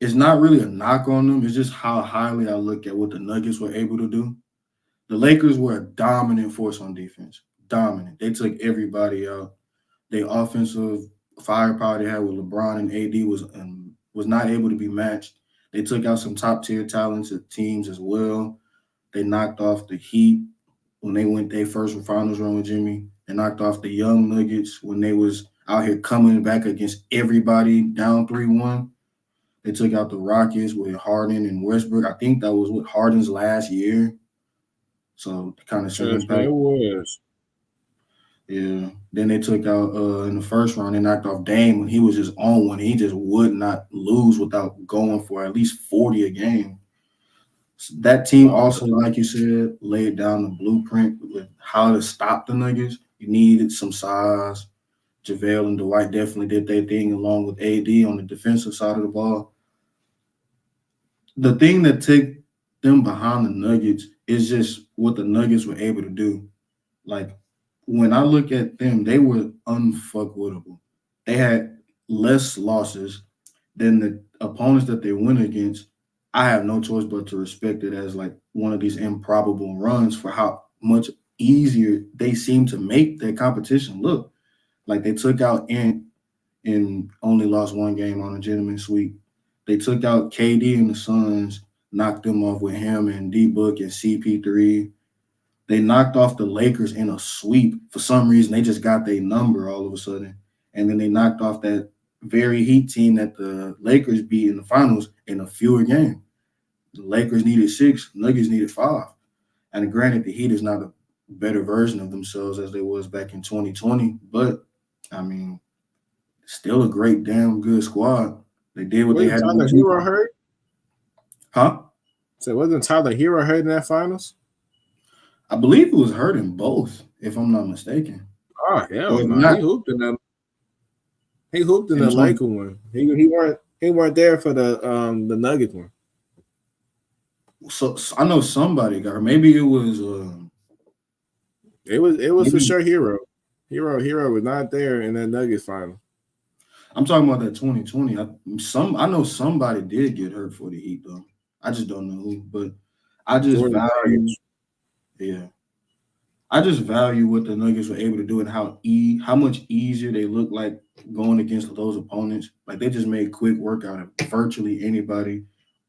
It's not really a knock on them. It's just how highly I look at what the Nuggets were able to do. The Lakers were a dominant force on defense. Dominant. They took everybody out. Their offensive firepower they had with LeBron and AD was not able to be matched. They took out some top tier talented teams as well. They knocked off the Heat when they went their first finals run with Jimmy. They knocked off the young Nuggets when they was out here coming back against everybody down 3-1. They took out the Rockets with Harden and Westbrook. I think that was what Harden's last year. So it kind of set him Trust me, back. it was. Yeah. Then they took out in the first round, they knocked off Dame when he was just on one. He just would not lose without going for at least 40 a game. So that team also, like you said, laid down the blueprint with how to stop the Nuggets. You needed some size. JaVale and Dwight definitely did their thing along with AD on the defensive side of the ball. The thing that took them behind the Nuggets is just what the Nuggets were able to do. Like when I look at them, they were unfuckwittable. They had less losses than the opponents that they went against. I have no choice but to respect it as like one of these improbable runs for how much easier they seem to make their competition look. Like they took out Ant and only lost one game on a gentleman sweep. They took out KD and the Suns, knocked them off with him and D Book and CP3. They knocked off the Lakers in a sweep. For some reason, they just got their number all of a sudden. And then they knocked off that very Heat team that the Lakers beat in the finals in a fewer game. The Lakers needed 6, Nuggets needed 5. And granted, the Heat is not a better version of themselves as they was back in 2020. But, I mean, still a great damn good squad. They did what they Wasn't had to Tyler do. Hero hurt? Huh? So wasn't Tyler Hero hurt in that finals? I believe it was hurt in both, if I'm not mistaken. Oh hell Or no! not. He hooped in that. He hooped in And the so- Laker one. He weren't there for the Nuggets one. So I know somebody got hurt. Maybe it was It was for maybe sure Hero. Hero was not there in that Nuggets final. I'm talking about that 2020. I know somebody did get hurt for the Heat though. I just don't know who, but I just Jordan value Dragic. yeah. I just value what the Nuggets were able to do and how much easier they look like going against those opponents. Like they just made quick work out of virtually anybody.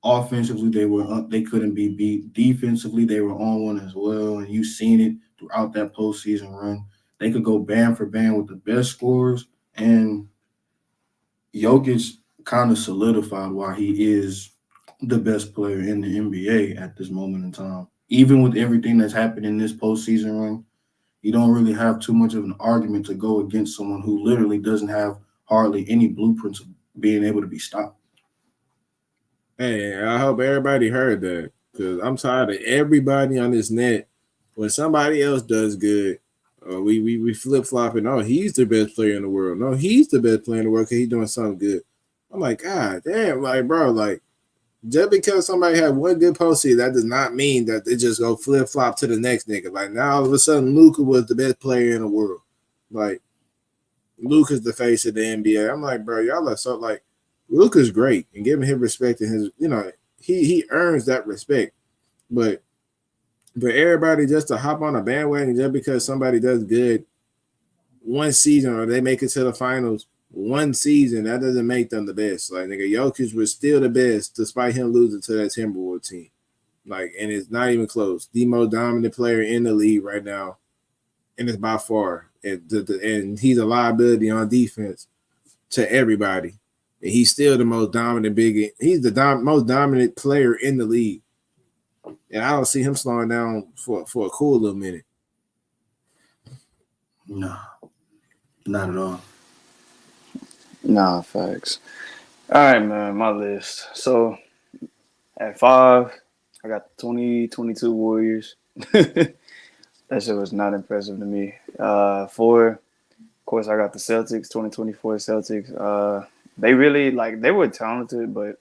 Offensively, they couldn't be beat. Defensively, they were on one as well, and you've seen it throughout that postseason run. They could go band for band with the best scorers, and Jokic kind of solidified why he is the best player in the NBA at this moment in time. Even with everything that's happened in this postseason run, you don't really have too much of an argument to go against someone who literally doesn't have hardly any blueprints of being able to be stopped. Hey, I hope everybody heard that because I'm tired of everybody on this net. When somebody else does good, we flip flopping. Oh, he's the best player in the world. No, he's the best player in the world because he's doing something good. I'm like, God damn, like bro, like just because somebody had one good postseason, that does not mean that they just go flip flop to the next nigga. Like now, all of a sudden, Luka was the best player in the world. Like Luka's the face of the NBA. I'm like, bro, y'all are so like Luka's great and giving him respect and his, he earns that respect. But everybody just to hop on a bandwagon just because somebody does good one season or they make it to the finals one season, that doesn't make them the best. Like nigga, Jokic was still the best despite him losing to that Timberwolves team. Like, and it's not even close. The most dominant player in the league right now, and it's by far. And he's a liability on defense to everybody. And he's still the most dominant He's the most dominant player in the league. And I don't see him slowing down for a cool little minute. No, not at all. Nah, facts. All right, man, my list. So at 5, I got the 2022 Warriors. That shit was not impressive to me. 4, of course, I got the Celtics, 2024 Celtics. They really, they were talented, but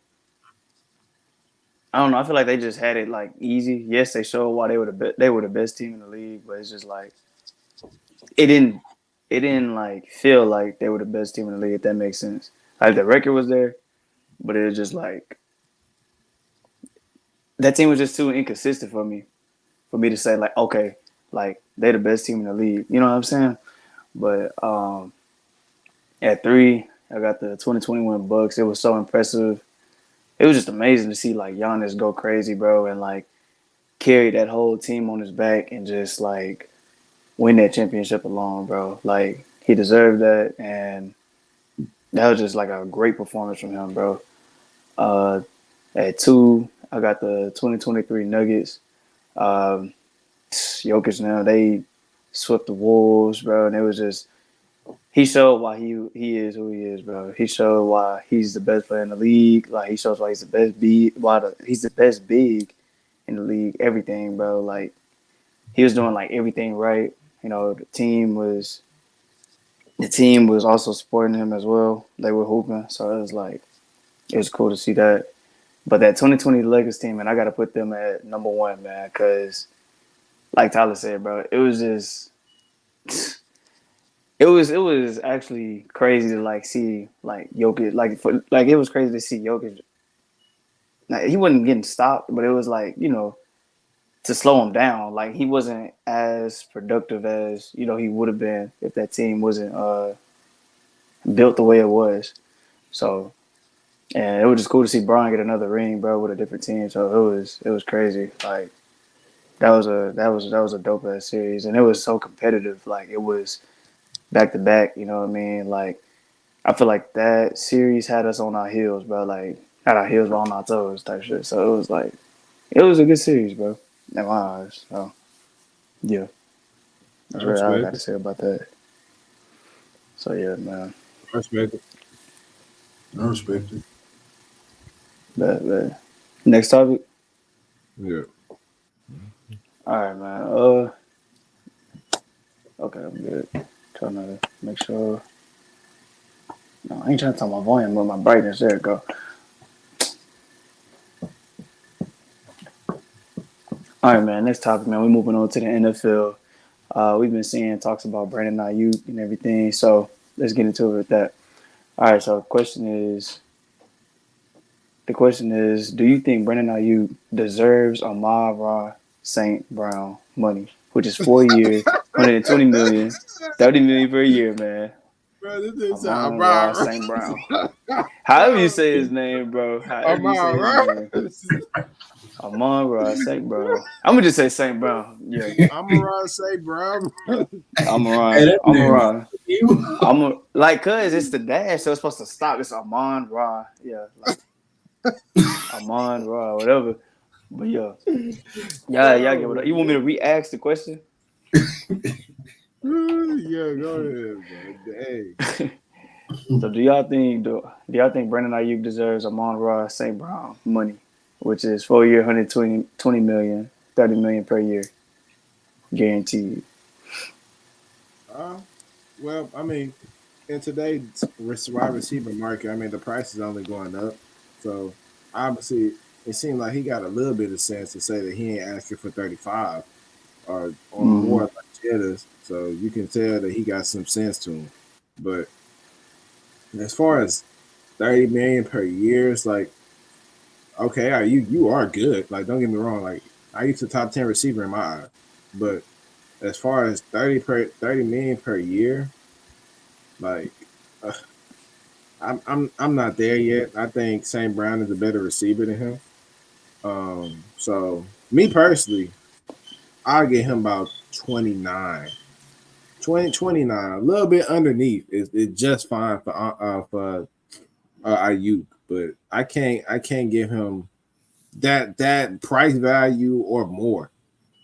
I don't know. I feel like they just had it, easy. Yes, they showed why they were the best team in the league, but it's just, it didn't feel like they were the best team in the league, if that makes sense. Like the record was there, but it was just that team was just too inconsistent for me. for me to say like, okay, like they're the best team in the league. You know what I'm saying? But at 3, I got the 2021 Bucks. It was so impressive. It was just amazing to see like Giannis go crazy, bro, and like carry that whole team on his back and just like win that championship alone, bro. Like he deserved that, and that was just like a great performance from him, bro. Uh, at 2, I got the 2023 Nuggets. Um, Jokic now they swept the Wolves, bro, and it was just he showed why he is who he is, bro. He showed why he's the best player in the league. Like he shows why he's the best he's the best big in the league. Everything, bro. Like he was doing like everything right. You know, the team was also supporting him as well. They were hooping, so it was cool to see that. But that 2020 Lakers team, man, I got to put them at number 1, man, because like Tyler said, bro, it was just it was actually crazy to like see like Jokic like it was crazy to see Jokic. Like, he wasn't getting stopped, but it was like to slow him down. Like he wasn't as productive as he would have been if that team wasn't built the way it was. So and it was just cool to see Brian get another ring, bro, with a different team. So it was crazy. Like that was a dope ass series, and it was so competitive. Like it was back to back. You know what I mean? Like I feel like that series had us on our heels, bro. Like had our heels on our toes type shit. So it was like it was a good series, bro. In my eyes. So yeah, I that's really all I got respect to it. say about that. So yeah, man. I respect it. I respect it. But next topic. Yeah. All right, man. Okay, I'm good. Trying to make sure. No, I ain't trying to turn my volume, but my brightness. There it go. All right, man. Next topic, man. We're moving on to the NFL. We've been seeing talks about Brandon Aiyuk and everything, so let's get into it with that. All right. So the question is, do you think Brandon Aiyuk deserves Amon-Ra St. Brown money, which is 4 years, 120 million, 30 million per year, man? Bro, this is Amon-Ra St. Brown. However you say his name, bro. However you say his name. Amon-Ra St. Brown. I'm gonna just say St. Brown. Yeah. Amon-Ra St, bro. Hey, Amon-Ra. that name. Amon-Ra. Cause it's the dash, so it's supposed to stop. It's Amon-Ra. Yeah, like Amon-Ra, whatever. But yeah. Yeah, y'all get what you want me to re-ask the question? Yeah, go ahead, bro. Dang. So do y'all think Brandon Aiyuk deserves Amon-Ra St. Brown money, which is 4 year, 120 million, 30 million per year, guaranteed? Uh, well, I mean, in today's wide receiver market, I mean, the price is only going up. So obviously, it seemed like he got a little bit of sense to say that he ain't asking for 35 or Mm-hmm. more like Jettas. So you can tell that he got some sense to him. But as far as 30 million per year, it's like, okay, you are good. Like, don't get me wrong. Like, I used to top 10 receiver in my eye. But as far as 30 million per year, like uh, I'm not there yet. I think St. Brown is a better receiver than him. So me personally, I'll get him about 29. 29, a little bit underneath is just fine for Ayuk, but I can't give him that price value or more.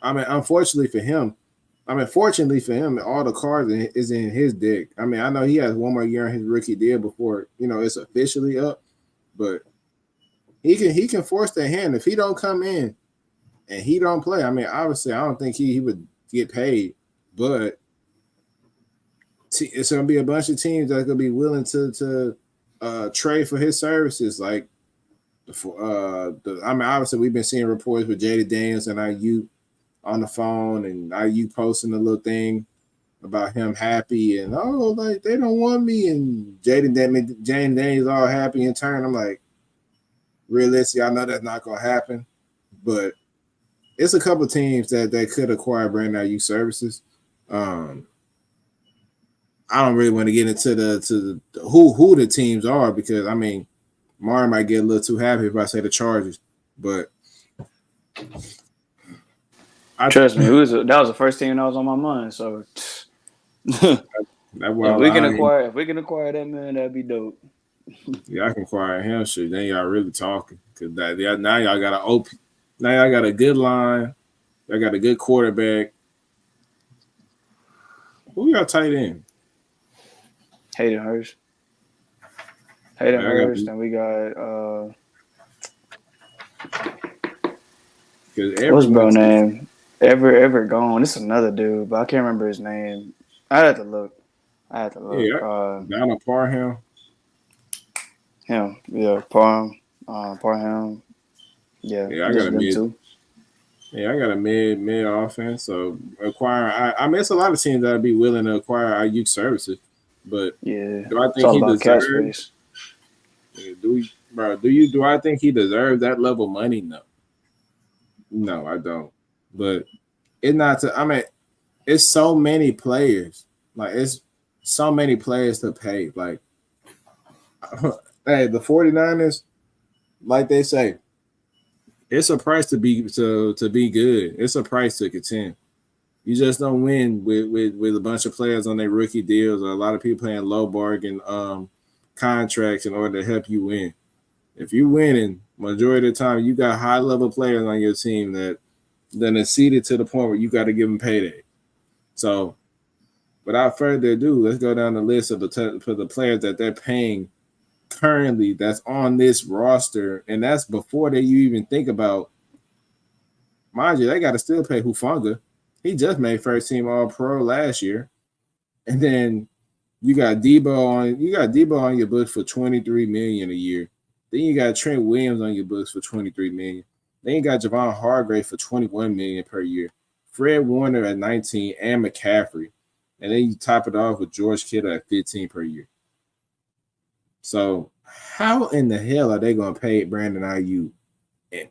I mean, fortunately for him, all the cards is in his deck. I mean, I know he has one more year on his rookie deal before it's officially up, but he can force the hand if he don't come in and he don't play. I mean, obviously, I don't think he would get paid, but it's gonna be a bunch of teams that's gonna be willing to trade for his services. Like, I mean, obviously, we've been seeing reports with Jada Daniels and IU on the phone, and IU posting a little thing about him happy and like they don't want me, and Jane Daniels all happy in turn. I'm like, realistically, I know that's not gonna happen, but it's a couple teams that could acquire Brandon Aiyuk services. Um, I don't really want to get into the who the teams are because I mean, Mara might get a little too happy if I say the Chargers, but I Trust me, that was the first team that was on my mind. So if that's why if we can acquire that man, that'd be dope. y'all can acquire him. Shit, then y'all really talking because now y'all got now y'all got a good line. Y'all got a good quarterback. Who y'all tight end? Hayden Hurst. And we got what's bro name? Ever gone. This is another dude, but I can't remember his name. I had to look. Yeah, Donald Parham. Him, yeah, Parham. Yeah, Yeah, I just got a them mid. two. Yeah, I got a mid offense. So acquiring, I mean, it's a lot of teams that'd be willing to acquire Aiyuk services, but Yeah, do I it's think all he about cap deserves? space. Do I think he deserves that level of money? No, no, I don't. But it's not. I mean, it's so many players. Like it's so many players to pay. Like, hey, the 49ers, like they say, it's a price to be good. It's a price to contend. You just don't win with a bunch of players on their rookie deals or a lot of people playing low bargain contracts in order to help you win. If you winning, majority of the time you got high level players on your team that then are seated to the point where you got to give them payday. So, without further ado, let's go down the list of for the players that they're paying currently that's on this roster, and that's before you even think about. Mind you, they got to still pay Hufanga. He just made first team All Pro last year, and then you got Debo on your books for $23 million a year. Then you got Trent Williams on your books for $23 million. Then you got Javon Hargrave for $21 million per year. Fred Warner at 19 and McCaffrey, and then you top it off with George Kittle at 15 per year. So how in the hell are they going to pay Brandon Aiyuk? And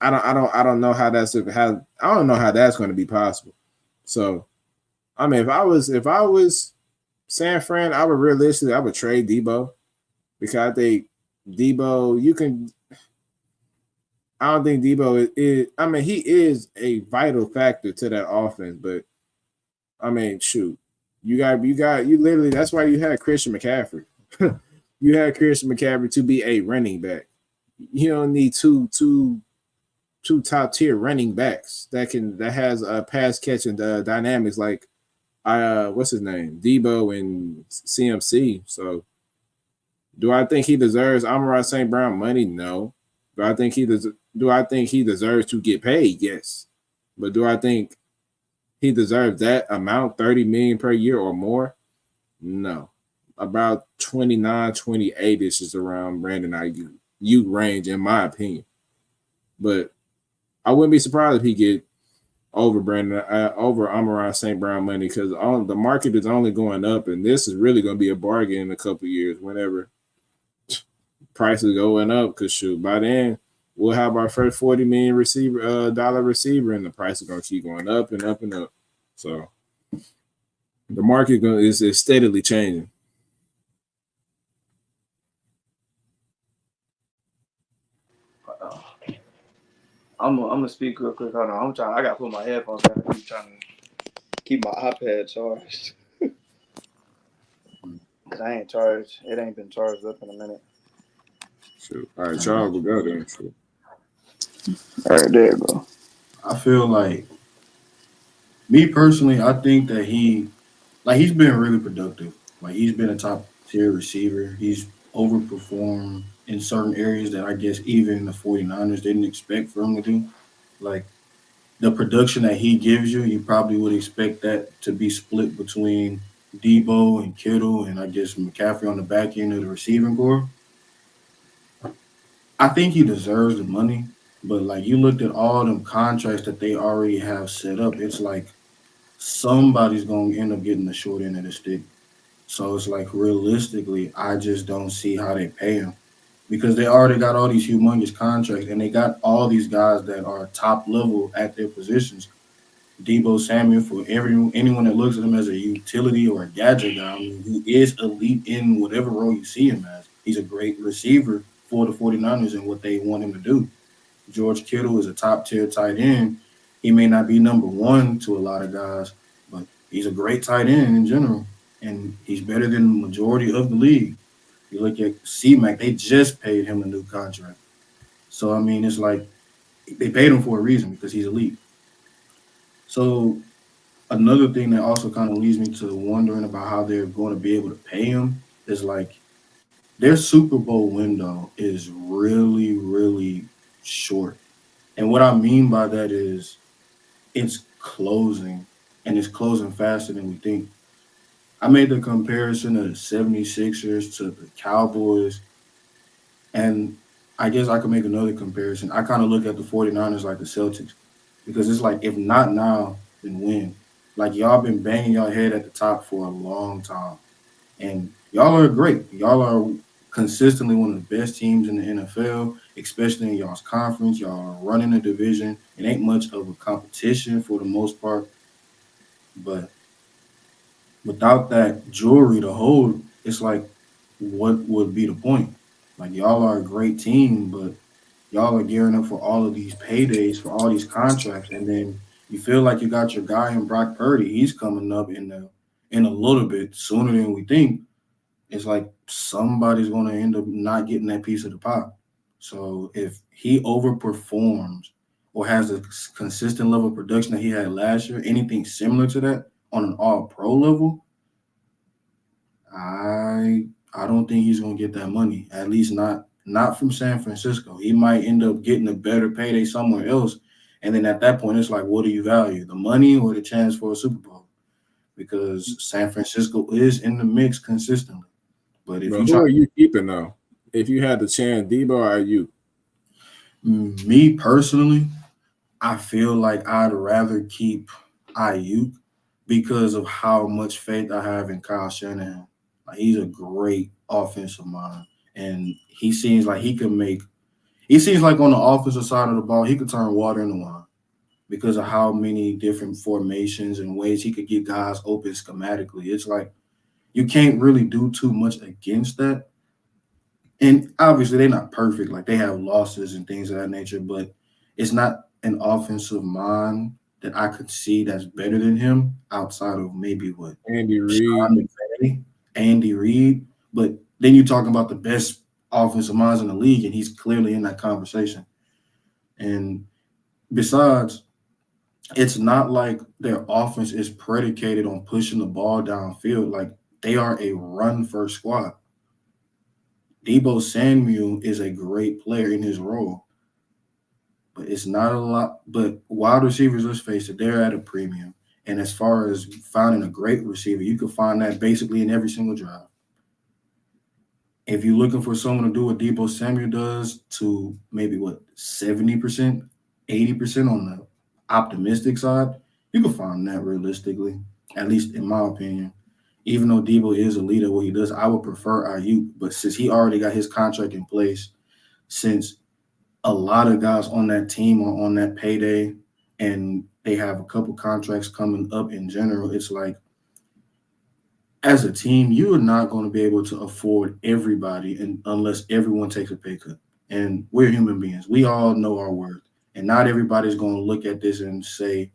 I don't know how I don't know how that's going to be possible. So I mean, if I was San Fran, I would trade Debo because I think Debo, I don't think Debo is. I mean, he is a vital factor to that offense, but I mean, shoot, you literally. That's why you had Christian McCaffrey. You had Christian McCaffrey to be a running back. You don't need two top tier running backs that has a pass catching dynamics like what's his name, Debo and CMC. So, do I think he deserves Amon-Ra St. Brown money? No. Do I think he deserves to get paid? Yes. But do I think he deserves that amount, 30 million per year or more? No. About 29, 28 is around Brandon Aiyuk range, in my opinion. But I wouldn't be surprised if he get over Amon-Ra St. Brown money because the market is only going up, and this is really going to be a bargain in a couple of years whenever prices going up. Because shoot, by then we'll have our first $40 million dollar receiver, and the price is going to keep going up and up and up. So the market is steadily changing. I'm gonna speak real quick. Hold on, I gotta put my headphones on. I keep trying to keep my iPad charged because I ain't charged. It ain't been charged up in a minute. Shoot. All right, Charles, we'll go there. Shoot. All right, there you go. I feel like me personally, I think that he's been really productive. Like he's been a top tier receiver. He's overperformed in certain areas that I guess even the 49ers didn't expect for him to do. Like the production that he gives you, you probably would expect that to be split between Debo and Kittle and I guess McCaffrey on the back end of the receiving core. I think he deserves the money, but like you looked at all them contracts that they already have set up, it's like somebody's gonna end up getting the short end of the stick. So it's like realistically, I just don't see how they pay him. because they already got all these humongous contracts and they got all these guys that are top level at their positions. Debo Samuel, for anyone that looks at him as a utility or a gadget guy, I mean, he is elite in whatever role you see him as. He's a great receiver for the 49ers and what they want him to do. George Kittle is a top tier tight end. He may not be number one to a lot of guys, but he's a great tight end in general. And he's better than the majority of the league. You look at C-Mac, they just paid him a new contract. So, I mean, it's like they paid him for a reason because he's elite. So, another thing that also kind of leads me to wondering about how they're going to be able to pay him is like their Super Bowl window is really, really short. And what I mean by that is it's closing and it's closing faster than we think. I made the comparison of the 76ers to the Cowboys, and I guess I could make another comparison. I kind of look at the 49ers like the Celtics because it's like, if not now, then when? Like, y'all been banging your head at the top for a long time, and y'all are great. Y'all are consistently one of the best teams in the NFL, especially in y'all's conference. Y'all are running a division. It ain't much of a competition for the most part, but without that jewelry to hold, it's like, what would be the point? Like, y'all are a great team, but y'all are gearing up for all of these paydays, for all these contracts, and then you feel like you got your guy in Brock Purdy. He's coming up in a little bit sooner than we think. It's like somebody's going to end up not getting that piece of the pie. So if he overperforms or has a consistent level of production that he had last year, anything similar to that on an all pro level, I don't think he's going to get that money. At least not from San Francisco. He might end up getting a better payday somewhere else. And then at that point, it's like, what do you value? The money or the chance for a Super Bowl? Because San Francisco is in the mix consistently. But if But you who try, are you keeping though? If you had the chance, Debo or you? me personally, I feel like I'd rather keep Ayuk because of how much faith I have in Kyle Shanahan. Like, he's a great offensive mind, and he seems like he could make. He seems like on the offensive side of the ball, he could turn water into wine because of how many different formations and ways he could get guys open schematically. It's like you can't really do too much against that. And obviously, they're not perfect. Like, they have losses and things of that nature, but it's not an offensive mind that I could see that's better than him outside of maybe what Andy Reid. Sean McVay, Andy Reid. But then you're talking about the best offensive minds in the league, and he's clearly in that conversation. And besides, it's not like their offense is predicated on pushing the ball downfield. Like, they are a run first squad. Debo Samuel is a great player in his role, but it's not a lot. But wide receivers, let's face it, they're at a premium. And as far as finding a great receiver, you can find that basically in every single drive. If you're looking for someone to do what Debo Samuel does to maybe what 70%, 80% on the optimistic side, you can find that realistically, at least in my opinion. Even though Debo is a leader, what he does, I would prefer Ayuk. But since he already got his contract in place, since a lot of guys on that team are on that payday, and they have a couple contracts coming up in general, it's like, as a team, you are not going to be able to afford everybody unless everyone takes a pay cut. And we're human beings. We all know our worth. And not everybody's going to look at this and say,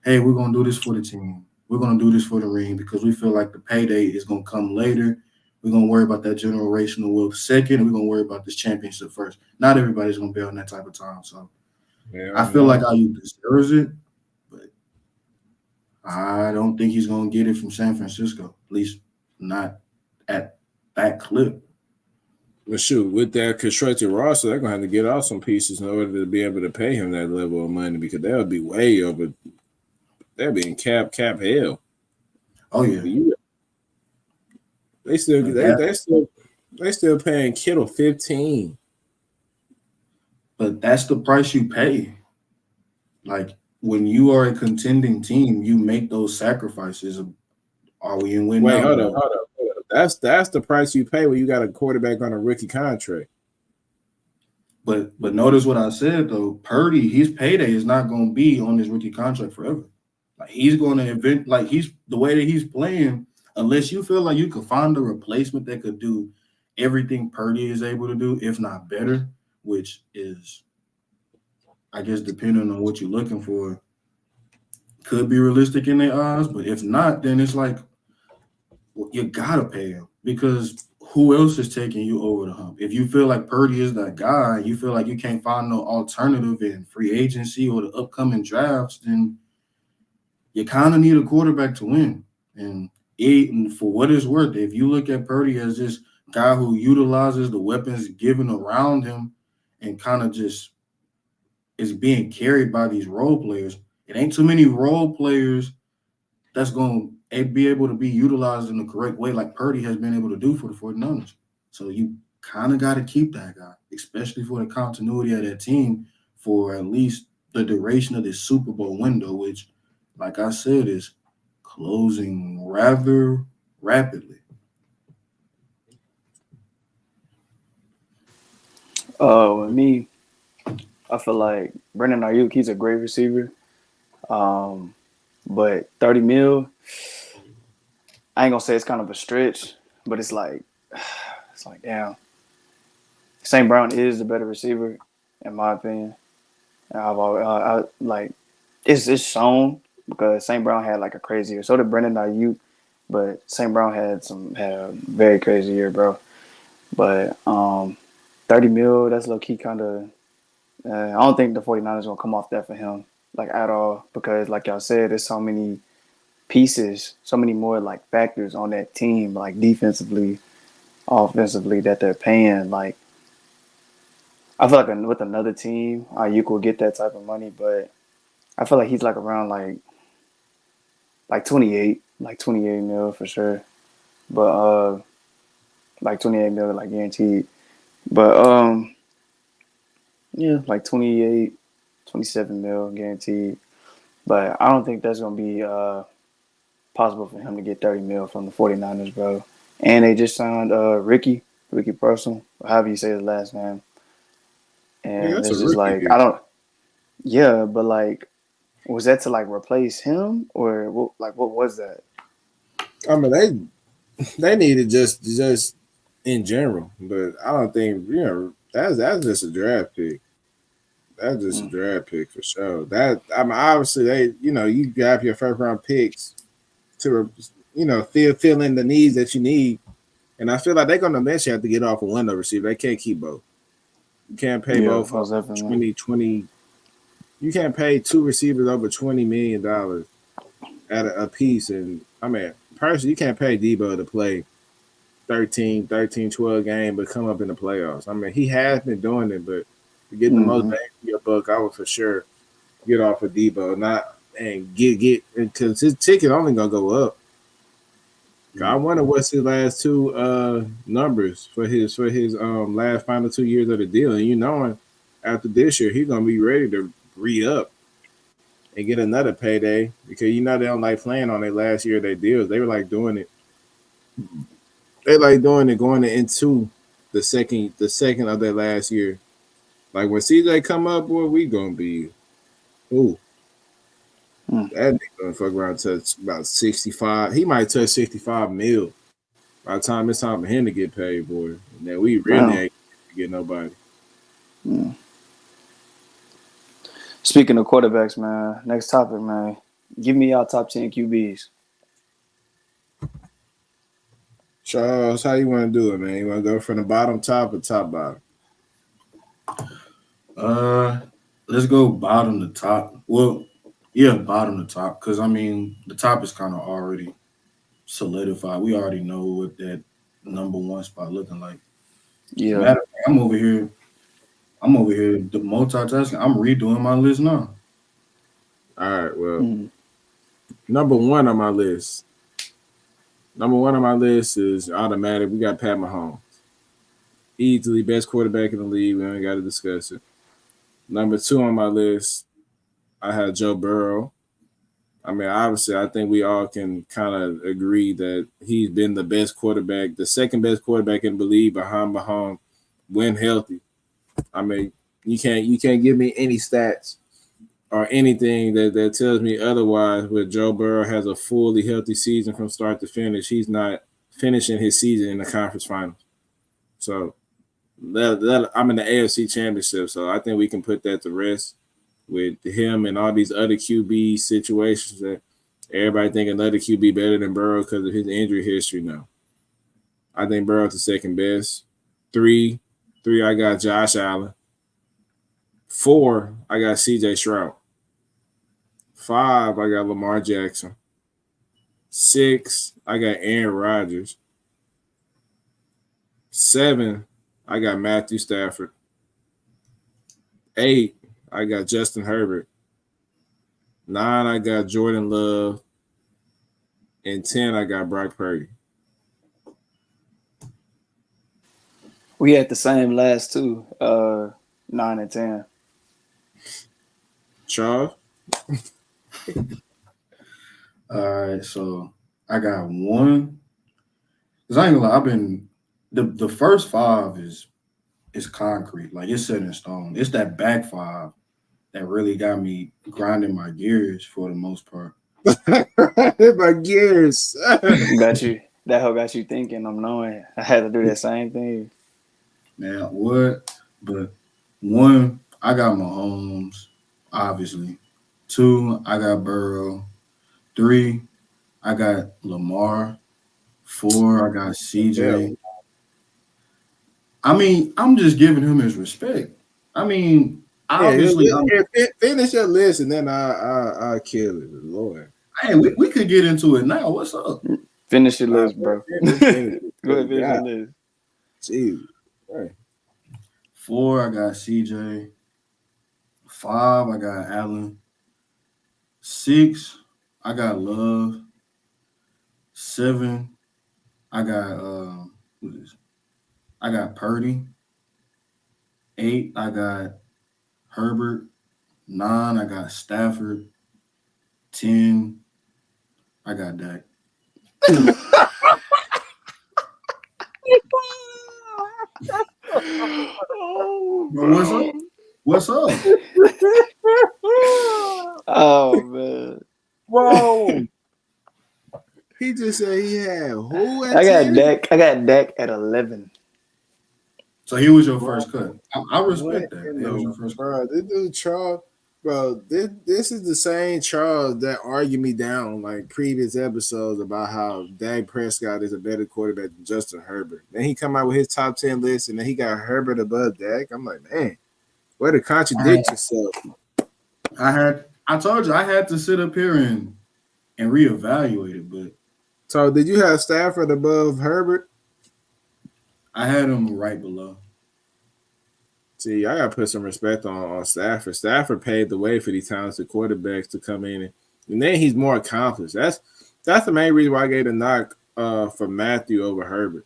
hey, we're going to do this for the team. We're going to do this for the ring because we feel like the payday is going to come later. We're going to worry about that generational wealth second, and we're going to worry about this championship first. Not everybody's going to be on that type of time. So I feel like IU deserves it, but I don't think he's going to get it from San Francisco, at least not at that clip. But shoot, with that constructed roster, they're gonna have to get out some pieces in order to be able to pay him that level of money because they'll be way over. They'll be in cap hell. Oh yeah, they still they still paying Kittle 15. But that's the price you pay. Like, when you are a contending team, you make those sacrifices. Are we in win Wait, now? hold up. That's the price you pay when you got a quarterback on a rookie contract. But notice what I said though. Purdy, his payday is not going to be on his rookie contract forever. Like he's going to he's the way that he's playing. Unless you feel like you could find a replacement that could do everything Purdy is able to do, if not better, which is, I guess, depending on what you're looking for, could be realistic in their eyes. But if not, then it's like, well, you gotta pay him because who else is taking you over the hump? If you feel like Purdy is that guy, you feel like you can't find no alternative in free agency or the upcoming drafts, then you kind of need a quarterback to win. And for what it's worth, if you look at Purdy as this guy who utilizes the weapons given around him and kind of just is being carried by these role players, it ain't too many role players that's going to be able to be utilized in the correct way like Purdy has been able to do for the 49ers. So you kind of got to keep that guy, especially for the continuity of that team for at least the duration of this Super Bowl window, which, like I said, is closing rather rapidly. With me, I feel like Brandon Aiyuk, he's a great receiver. But 30 mil, I ain't gonna say it's kind of a stretch, but it's like damn. St. Brown is the better receiver, in my opinion. And I've always, like it's shown because St. Brown had like a crazy year. So did Brandon Aiyuk, but St. Brown had a very crazy year, bro. But 30 mil, that's low key kind of. I don't think the 49ers gonna come off that for him like at all because, like y'all said, there's so many pieces, so many more like factors on that team, like defensively, offensively, that they're paying. Like I feel like with another team, you could get that type of money, but I feel like he's like around like 28, like 28 mil for sure. But like 28 mil like guaranteed. But yeah, like 28, 27 mil guaranteed. But I don't think that's gonna be possible for him to get 30 mil from the 49ers, bro. And they just signed Ricky Person, however you say his last name. Yeah, And that's a it's just rookie like deal. I don't yeah, but like was that to like replace him or what was that? I mean, they needed just in general, but I don't think that's just a draft pick. That's just a Mm. draft pick for sure. That I mean, obviously you grab your first round picks to fill in the needs that you need, and I feel like they're gonna eventually have to get off a window receiver. They can't keep both. You can't pay Yeah, both most definitely. 20. You can't pay two receivers over $20 million at a piece, and I mean, personally, you can't pay Debo to play 12 game, but come up in the playoffs. I mean, he has been doing it, but to get the most Mm-hmm. bang for your buck, I would for sure get off of Debo, not and get because his ticket only gonna go up. I wonder what's his last two numbers for his last final 2 years of the deal, and after this year he's gonna be ready to re up and get another payday because they don't like playing on their last year of their deals. They were like doing it. They like doing it going into the second of their last year. Like when CJ come up, boy, we gonna be ooh. Mm. That nigga gonna fuck around and touch about 65. He might touch 65 mil by the time it's time for him to get paid, boy. And then we really Wow. ain't get nobody. Mm. Speaking of quarterbacks, man, next topic, man. Give me y'all top 10 QBs. Charles, how you want to do it, man? You want to go from the bottom top or top bottom? Uh, let's go bottom to top. Well, yeah, bottom to top, because I mean the top is kind of already solidified. We already know what that number one spot looking like. Yeah. Matter of fact, I'm over here. I'm over here the multitasking. I'm redoing my list now. All right, well, Mm. number one on my list. Number one on my list is automatic. We got Pat Mahomes. Easily best quarterback in the league. We ain't got to discuss it. Number two on my list, I had Joe Burrow. I mean, obviously, I think we all can kind of agree that he's been the best quarterback, the second best quarterback in the league behind Mahomes when healthy. I mean, You can't give me any stats or anything that tells me otherwise. Where Joe Burrow has a fully healthy season from start to finish, he's not finishing his season in the conference finals. So I'm in the AFC Championship, so I think we can put that to rest with him and all these other QB situations that everybody think another QB better than Burrow because of his injury history. No, I think Burrow's the second best. Three, I got Josh Allen. 4, I got CJ Stroud. 5, I got Lamar Jackson. 6, I got Aaron Rodgers. 7, I got Matthew Stafford. 8, I got Justin Herbert. 9, I got Jordan Love. And 10, I got Brock Purdy. We had the same last two, 9 and 10. Charles? All right, so I got 1. Cause I ain't gonna lie, I've been the first 5 is concrete, like it's set in stone. It's that back 5 that really got me grinding my gears for the most part. My gears. Got you. That hoe got you thinking. I'm knowing. I had to do that same thing. Now what? But 1, I got Mahomes, obviously. 2, I got Burrow. 3, I got Lamar. 4, I got CJ. I mean, I'm just giving him his respect. I mean, obviously, finish your list and then I kill it, Lord. Hey, we could get into it now. What's up? Finish your list, bro. Go ahead, finish your list. Jeez. Right. 4, I got CJ. 5, I got Allen. 6, I got Love. 7, I got who is this? I got Purdy. 8, I got Herbert. 9, I got Stafford. 10, I got Dak. Bro, what's up? Oh man. Whoa. He just said he had who at I got 10? Dak. I got Dak at 11. So he was your first cut. I respect that. That was your first bro. This dude Charles, bro. This is the same Charles that argued me down like previous episodes about how Dak Prescott is a better quarterback than Justin Herbert. Then he come out with his top 10 list, and then he got Herbert above Dak. I'm like, man, way to contradict yourself. I told you I had to sit up here and reevaluate it, but so did you have Stafford above Herbert? I had him right below. See, I gotta put some respect on Stafford. Stafford paved the way for these talented quarterbacks to come in, and then he's more accomplished. That's the main reason why I gave a knock for Matthew over Herbert.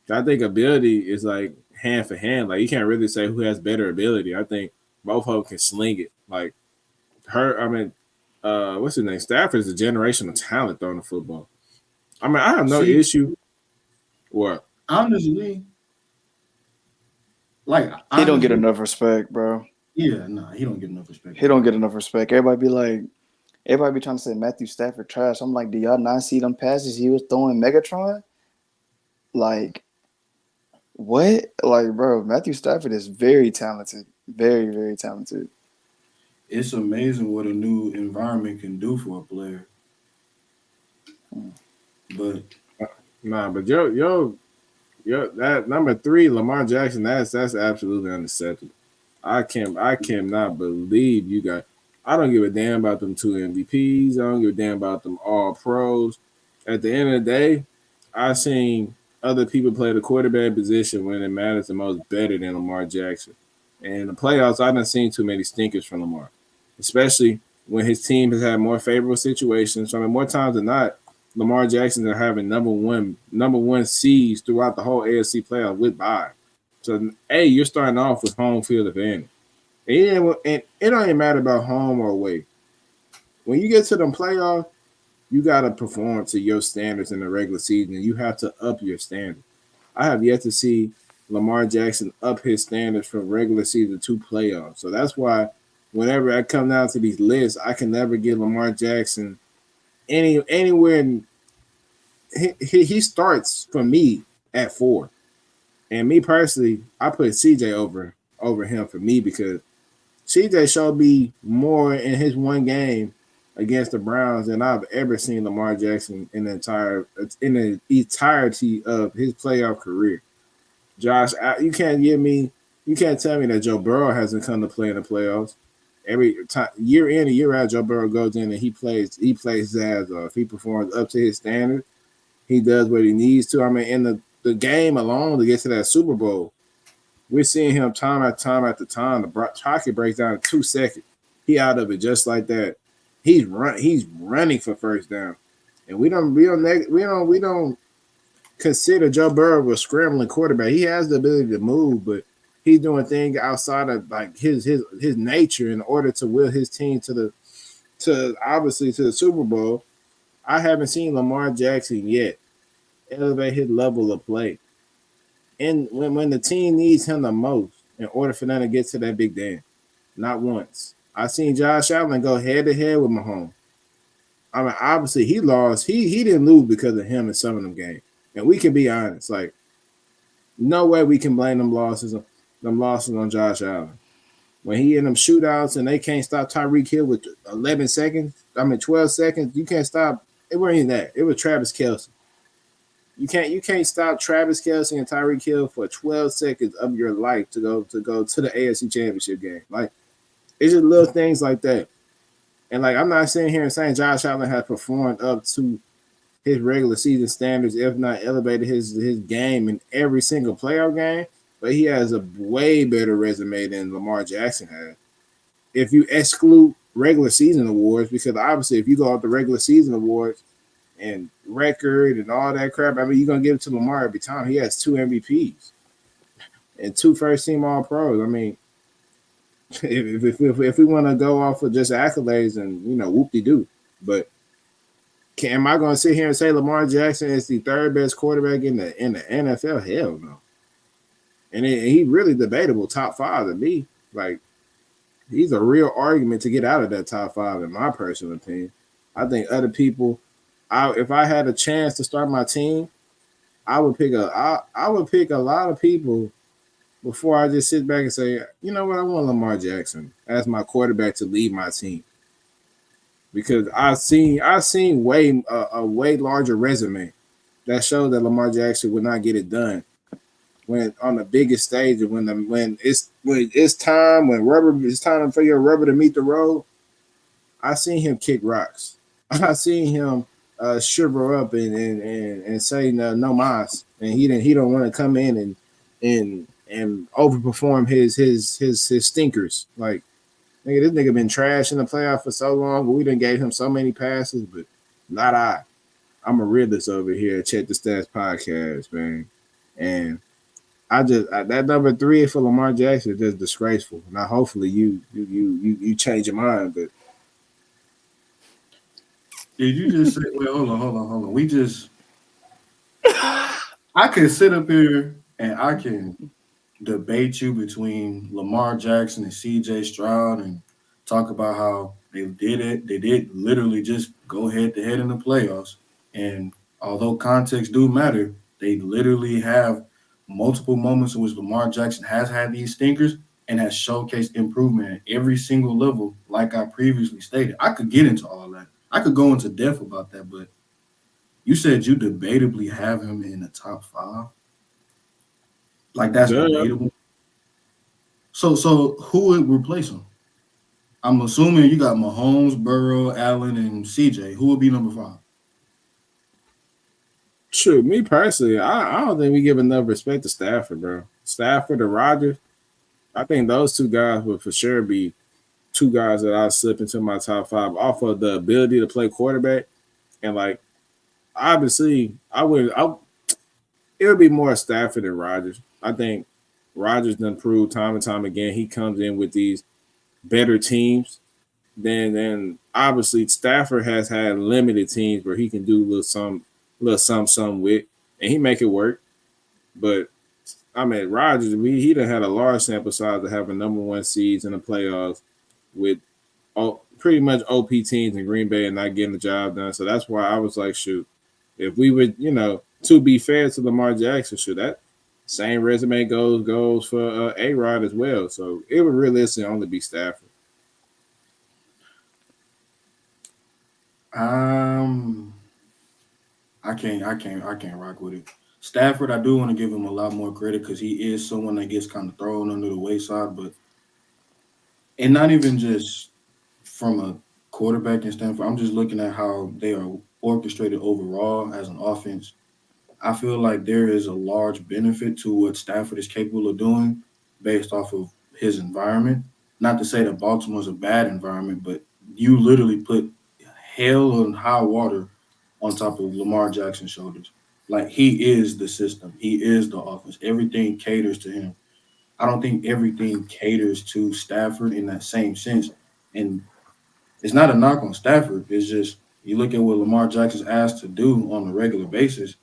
I think ability is like hand for hand. Like you can't really say who has better ability. I think both of them can sling it. Like what's his name? Stafford is a generational talent throwing the football. I mean, I have no issue. What? Honestly, he don't get enough respect, bro. Yeah, no, he don't get enough respect. He don't get enough respect. Everybody be trying to say Matthew Stafford trash. I'm like, do y'all not see them passes he was throwing Megatron? Like, what? Like, bro, Matthew Stafford is very talented. Very, very talented. It's amazing what a new environment can do for a player. But but yo, that number 3, Lamar Jackson, that's absolutely unacceptable. I cannot believe you got. I don't give a damn about them 2 MVPs. I don't give a damn about them all pros. At the end of the day, I seen other people play the quarterback position when it matters the most better than Lamar Jackson. And in the playoffs, I haven't seen too many stinkers from Lamar, especially when his team has had more favorable situations. So I mean, more times than not, Lamar Jackson are having number one seeds throughout the whole AFC playoff with bye. So you're starting off with home field advantage. And it don't even matter about home or away. When you get to them playoffs, you got to perform to your standards in the regular season, and you have to up your standard. I have yet to see Lamar Jackson up his standards from regular season to playoffs. So that's why whenever I come down to these lists, I can never get Lamar Jackson anywhere. He starts for me at 4. And me personally, I put CJ over him for me because CJ showed me more in his one game against the Browns than I've ever seen Lamar Jackson in the entirety of his playoff career. Josh, you can't tell me that Joe Burrow hasn't come to play in the playoffs. Every time, year in and year out, Joe Burrow goes in and he plays his ass off. He performs up to his standards. He does what he needs to. I mean, in the game alone to get to that Super Bowl, we're seeing him time after time. The pocket breaks down in 2 seconds. He out of it just like that. He's running for first down, and we don't consider Joe Burrow a scrambling quarterback. He has the ability to move, but he's doing things outside of like his nature in order to will his team to obviously to the Super Bowl. I haven't seen Lamar Jackson yet elevate his level of play. And when the team needs him the most in order for them to get to that big dance. Not once. I seen Josh Allen go head to head with Mahomes. I mean, obviously he lost. He didn't lose because of him in some of them games. And we can be honest, like no way we can blame them losses on Josh Allen. When he in them shootouts and they can't stop Tyreek Hill with 11 seconds, 12 seconds, you can't stop. It wasn't even that. It was Travis Kelce. You can't stop Travis Kelce and Tyreek Hill for 12 seconds of your life to go to the AFC Championship game. Like it's just little things like that. And like I'm not sitting here and saying Josh Allen has performed up to his regular season standards, if not elevated his game in every single playoff game, but he has a way better resume than Lamar Jackson has. If you exclude regular season awards, because obviously if you go off the regular season awards and record and all that crap, I mean, you're going to give it to Lamar every time. He has 2 MVPs and 2 first-team All-Pros. I mean, if we want to go off of just accolades and, whoop-de-doo. But am I going to sit here and say Lamar Jackson is the 3rd best quarterback in the NFL? Hell no. And he really debatable top 5 to me. Like, he's a real argument to get out of that top 5, in my personal opinion. I think other people, if I had a chance to start my team, I would pick a lot of people before I just sit back and say, you know what, I want Lamar Jackson as my quarterback to lead my team. Because I've seen a way larger resume that shows that Lamar Jackson would not get it done when on the biggest stage, when it's time for your rubber to meet the road. I seen him kick rocks. I seen him shiver up and say no mas, and he don't want to come in and overperform his stinkers. Like, nigga, this nigga been trash in the playoff for so long, but we done gave him so many passes, but not I. I'm a realist over here. Check the Stats podcast, man, and that number 3 for Lamar Jackson is just disgraceful. Now, hopefully you change your mind, but Did you just say? Wait, hold on. I can sit up here and I can debate you between Lamar Jackson and CJ Stroud and talk about how they did it. They did literally just go head to head in the playoffs. And although context do matter, they literally have multiple moments in which Lamar Jackson has had these stinkers and has showcased improvement at every single level, like I previously stated. I could get into all that. I could go into depth about that, but you said you debatably have him in the top 5. Like that's debatable. So who would replace him? I'm assuming you got Mahomes, Burrow, Allen, and CJ. Who would be number 5? True, me personally, I don't think we give enough respect to Stafford, bro. Stafford or Rodgers, I think those 2 guys would for sure be 2 guys that I'll slip into my top 5 off of the ability to play quarterback. And like, obviously, it would be more Stafford than Rodgers. I think Rodgers done proved time and time again he comes in with these better teams. Then obviously Stafford has had limited teams where he can do little something with, and he make it work. But I mean, Rodgers, he done had a large sample size to have a number one seeds in the playoffs with pretty much OP teams in Green Bay and not getting the job done. So that's why I was like, shoot, if we would, to be fair to Lamar Jackson, shoot, that same resume goes for A-Rod as well. So it would realistically only be Stafford. Um, I can't rock with it. Stafford, I do want to give him a lot more credit because he is someone that gets kind of thrown under the wayside, but and not even just from a quarterbacking standpoint. I'm just looking at how they are orchestrated overall as an offense. I feel like there is a large benefit to what Stafford is capable of doing based off of his environment. Not to say that Baltimore's a bad environment, but you literally put hell and high water on top of Lamar Jackson's shoulders. Like he is the system. He is the offense. Everything caters to him. I don't think everything caters to Stafford in that same sense. And it's not a knock on Stafford. It's just you look at what Lamar Jackson's asked to do on a regular basis.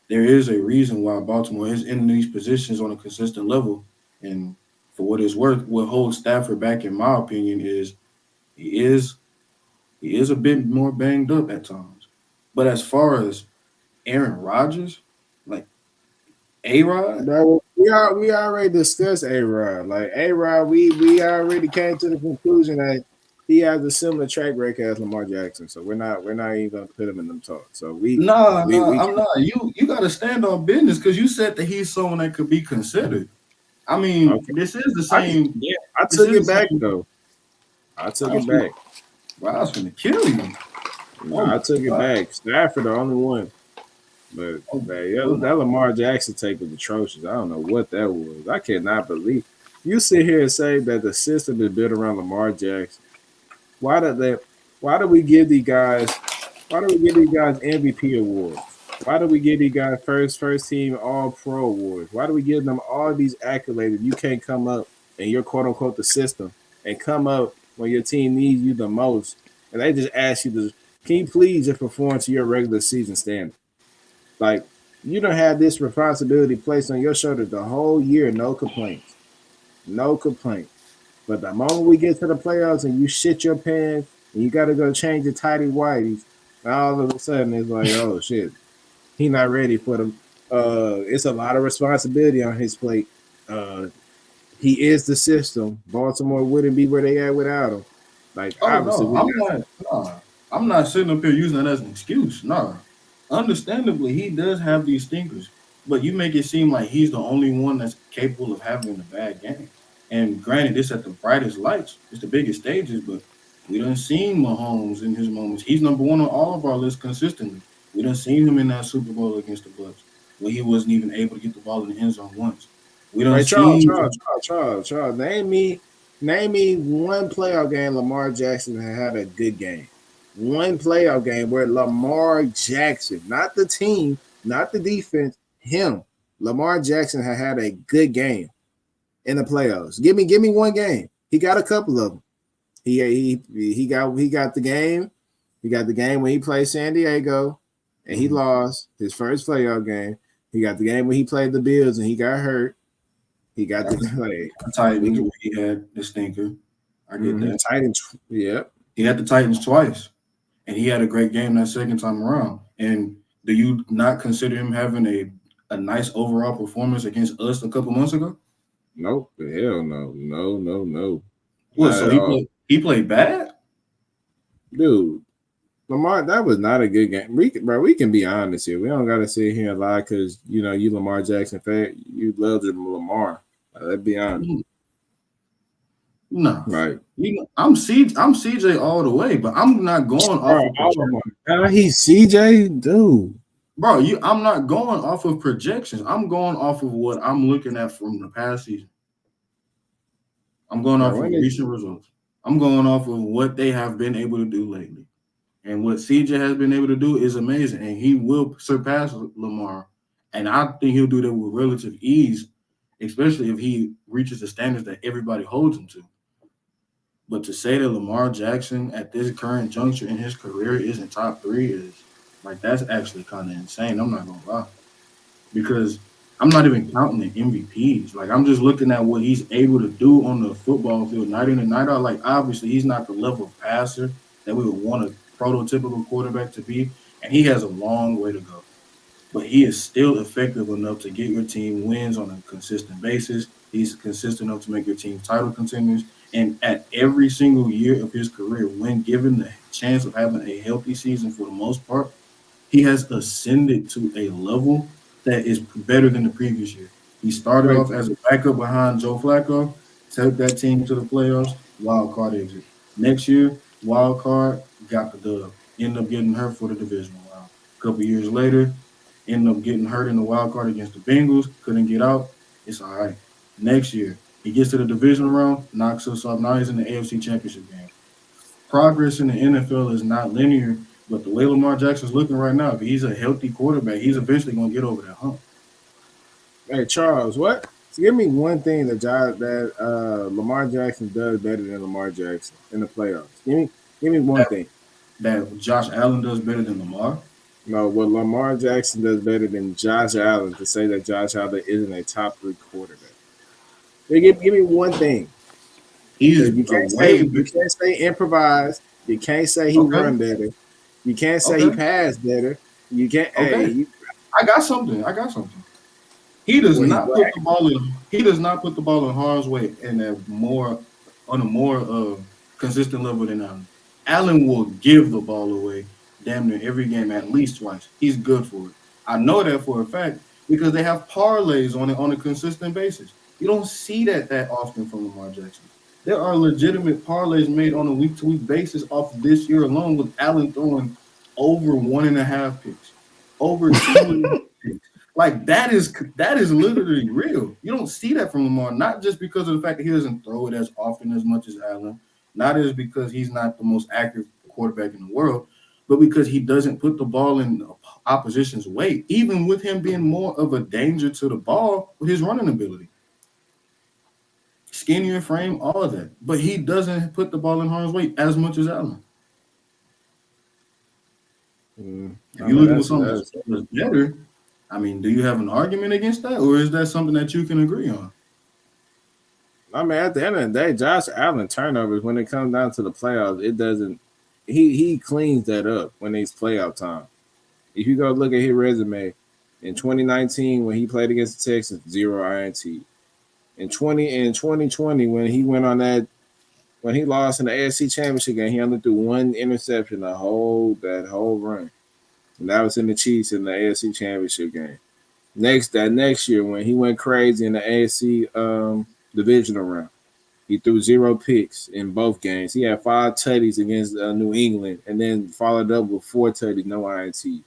There is a reason why Baltimore is in these positions on a consistent level. And for what it's worth, what holds Stafford back, in my opinion, is he is he is a bit more banged up at times. But as far as Aaron Rodgers, like A-Rod, Bro, we already discussed A-Rod. Like A-Rod, we already came to the conclusion that he has a similar track record as Lamar Jackson. So we're not even gonna put him in them talks. So we nah, we nah, we I'm not. You got to stand on business because you said that he's someone that could be considered. I mean, okay. this is the same. I This took is it the back same. though. I I took was it gonna, back. well, I was gonna kill you. Oh I my took it god. back. Stafford the only one. But Oh my that goodness. Lamar Jackson take was atrocious. I don't know what that was. I cannot believe you sit here and say that the system is built around Lamar Jackson. Why did they? Why do we give these guys? Why do we give these guys MVP awards? Why do we give these guys first team All Pro awards? Why do we give them all these accolades? You can't come up and you're quote unquote the system and come up when your team needs you the most, and they just ask you to can you please just perform to your regular season standard? Like you don't have this responsibility placed on your shoulders the whole year, no complaints, no complaints. But the moment we get to the playoffs and you shit your pants and you got to go change the tidy whities, all of a sudden it's like, oh shit, he not ready for them. It's a lot of responsibility on his plate. Uh, he is the system. Baltimore wouldn't be where they at without him. Like Oh obviously no, we I'm got not. Nah, I'm not sitting up here using that as an excuse. Nah, understandably, he does have these stinkers, but you make it seem like he's the only one that's capable of having a bad game. And granted, this at the brightest lights, it's the biggest stages, but we done seen Mahomes in his moments. He's number one on all of our lists consistently. We done seen him in that Super Bowl against the Bucks, where he wasn't even able to get the ball in the end zone once. We done Hey Charles, seen. Charles, Charles, Charles, Charles. Name me one playoff game Lamar Jackson had a good game. One playoff game where Lamar Jackson, not the team, not the defense, him, Lamar Jackson had a good game in the playoffs. Give me one game. He got a couple of them. He got the game. He got the game when he played San Diego and he Mhm. lost his first playoff game. He got the game when he played the Bills and he got hurt. He got the like The we Titans, can where he had the stinker. I get that. Titans. Yep. He had the Titans twice, and he had a great game that second time around. And do you not consider him having a nice overall performance against us a couple months ago? Nope. Hell no. No. No. No. What? Not So at he all, played bad? dude. Lamar, that was not a good game. We can be honest here. We don't gotta sit here and lie because you Lamar Jackson fan. You love Lamar. Let's be honest. No. Right. I'm CJ all the way, but I'm not going off Bro, of oh my projections. God, he's CJ, dude. Bro, I'm not going off of projections. I'm going off of what I'm looking at from the past season. I'm going Bro, off of when recent results. I'm going off of what they have been able to do lately. And what CJ has been able to do is amazing, and he will surpass Lamar. And I think he'll do that with relative ease, especially if he reaches the standards that everybody holds him to. But to say that Lamar Jackson at this current juncture in his career isn't top three is like that's actually kind of insane. I'm not gonna lie because I'm not even counting the MVPs. Like I'm just looking at what he's able to do on the football field night in and night out. Like obviously he's not the level of passer that we would want a prototypical quarterback to be, and he has a long way to go. But he is still effective enough to get your team wins on a consistent basis. He's consistent enough to make your team title contenders. And at every single year of his career, when given the chance of having a healthy season for the most part, he has ascended to a level that is better than the previous year. He started Wait, off as a backup behind Joe Flacco, took that team to the playoffs, wild card exit. Next year, wild card, got the dub. Ended up getting hurt for the divisional round. A couple years later, ended up getting hurt in the wild card against the Bengals, couldn't get out. It's all right. Next year, he gets to the divisional round, knocks us off. Now he's in the AFC Championship game. Progress in the NFL is not linear, but the way Lamar Jackson's looking right now, if he's a healthy quarterback, he's eventually going to get over that hump. hey Charles, what? So give me one thing that Lamar Jackson does better than Lamar Jackson in the playoffs. Give me one That, thing. that Josh Allen does better than Lamar. No, what Lamar Jackson does better than Josh Allen to say that Josh Allen isn't a top 3 quarterback. Give me one thing. He's Because a way you can't say improvise. You can't say he okay. run better. You can't say he Okay. passed better. You can't. Hey, Okay. I got something. I got something. He does well, he's not put black. the ball in. He does not put the ball in harm's way and on a more consistent level than Allen. Allen will give the ball away damn near every game at least twice. He's good for it. I know that for a fact because they have parlays on it on a consistent basis. You don't see that often from Lamar Jackson. There are legitimate parlays made on a week to week basis off of this year alone with Allen throwing over 1.5 picks, over 2.5 picks. Like that is literally real. You don't see that from Lamar, not just because of the fact that he doesn't throw it as often as much as Allen, not as because he's not the most accurate quarterback in the world, but because he doesn't put the ball in the opposition's way, even with him being more of a danger to the ball with his running ability. Skinnier frame, all of that. But he doesn't put the ball in harm's way as much as Allen. If I you're mean, looking for something that's better, I mean, do you have an argument against that, or is that something that you can agree on? I mean, at the end of the day, Josh Allen turnovers when it comes down to the playoffs, it doesn't. He cleans that up when it's playoff time. If you go look at his resume in 2019 when he played against the Texans, 0 INT. In 2020 when he went on when he lost in the AFC Championship game, he only threw one interception that whole run, and that was in the Chiefs in the AFC Championship game. That next year when he went crazy in the AFC divisional round, he threw 0 picks in both games. He had 5 tutties against New England, and then followed up with 4 tutties, no INT.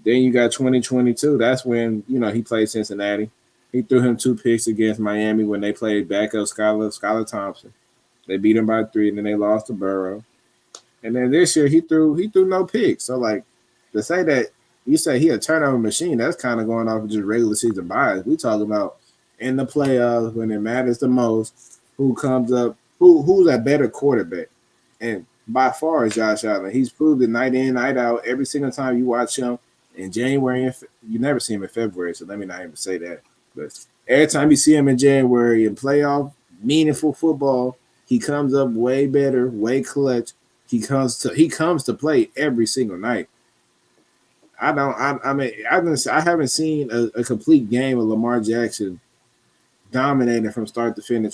Then you got 2022. That's when he played Cincinnati. He threw him 2 picks against Miami when they played backup Skylar Thompson. They beat him by 3, and then they lost to Burrow. And then this year he threw no picks. So like to say that you say he a turnover machine, that's kind of going off of just regular season bias. We talking about in the playoffs when it matters the most, who comes up, who's a better quarterback. And by far is Josh Allen. He's proved it night in, night out. Every single time you watch him in January, you never see him in February, so let me not even say that. But every time you see him in January in playoff, meaningful football, he comes up way better, way clutch. He comes to play every single night. I don't. I mean, I haven't seen a complete game of Lamar Jackson dominating from start to finish.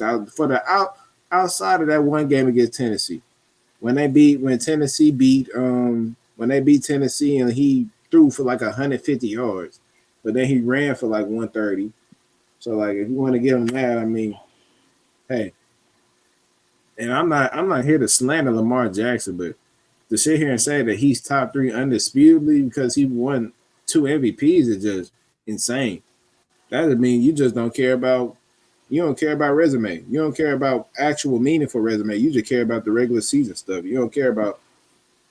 Outside of that one game against Tennessee, when they beat Tennessee and he threw for like 150 yards, but then he ran for like 130. So like, if you want to give him that, I mean, hey. And I'm not here to slander Lamar Jackson, but to sit here and say that he's top 3 undisputably because he won 2 MVPs is just insane. That doesn't mean you don't care about resume. You don't care about actual meaningful resume. You just care about the regular season stuff. You don't care about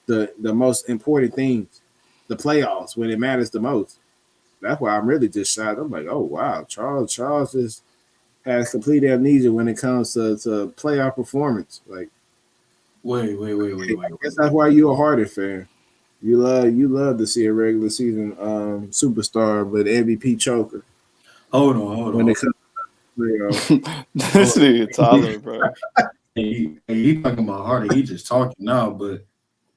the most important things, the playoffs when it matters the most. That's why I'm really just shocked. I'm like, oh wow, Charles just has complete amnesia when it comes to playoff performance. Like, Wait. I guess that's why you're a Harden fan. You love to see a regular season superstar but MVP choker. Hold on. when it comes to playoffs. This nigga Tyler, bro. He talking about Harden. He just talking now, but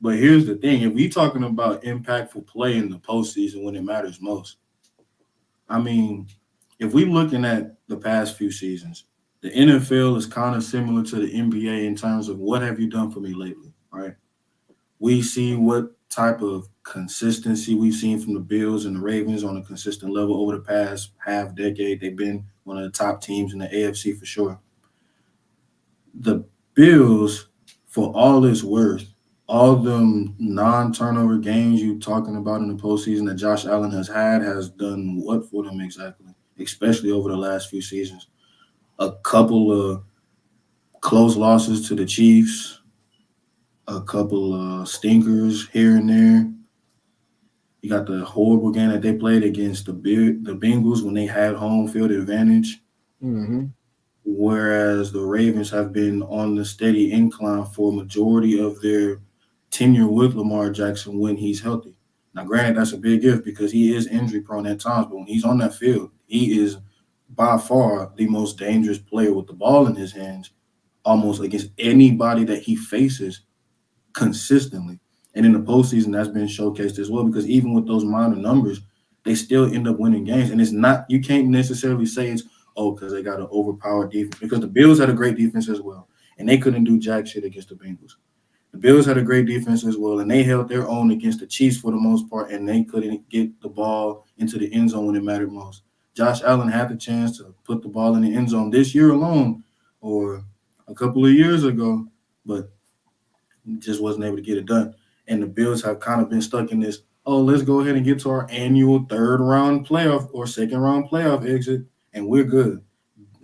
here's the thing: if we talking about impactful play in the postseason when it matters most, I mean, if we looking at the past few seasons, the NFL is kind of similar to the NBA in terms of what have you done for me lately, right? We see what type of consistency we've seen from the Bills and the Ravens on a consistent level over the past half decade. They've been one of the top teams in the AFC for sure. The Bills, for all it's worth, all them non-turnover games you talking about in the postseason that Josh Allen has done what for them exactly, especially over the last few seasons. A couple of close losses to the Chiefs, a couple of stinkers here and there. You got the horrible game that they played against the Bengals when they had home field advantage. Mm-hmm. Whereas the Ravens have been on the steady incline for a majority of their tenure with Lamar Jackson when he's healthy. Now, granted, that's a big if because he is injury prone at times, but when he's on that field, he is by far the most dangerous player with the ball in his hands, almost against anybody that he faces consistently. And in the postseason, that's been showcased as well because even with those minor numbers, they still end up winning games. And it's not, you can't necessarily say it's, because they got an overpowered defense. Because the Bills had a great defense as well. And they couldn't do jack shit against the Bengals. The Bills had a great defense as well. And they held their own against the Chiefs for the most part. And they couldn't get the ball into the end zone when it mattered most. Josh Allen had the chance to put the ball in the end zone this year alone or a couple of years ago. But just wasn't able to get it done. And the Bills have kind of been stuck in this, let's go ahead and get to our annual third round playoff or second round playoff exit, and we're good.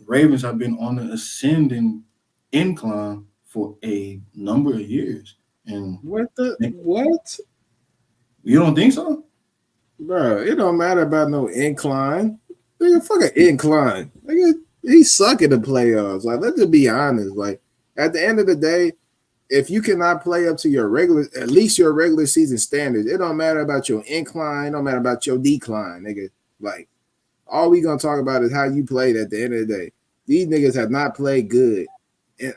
Ravens have been on the ascending incline for a number of years. And What? You don't think so? Bro, it don't matter about no incline. Nigga, fuck an incline. Nigga, he suck at the playoffs. Like, let's just be honest. Like, at the end of the day, if you cannot play up to at least your regular season standards, it don't matter about your incline, it don't matter about your decline, nigga. Like, all we gonna talk about is how you played at the end of the day. These niggas have not played good.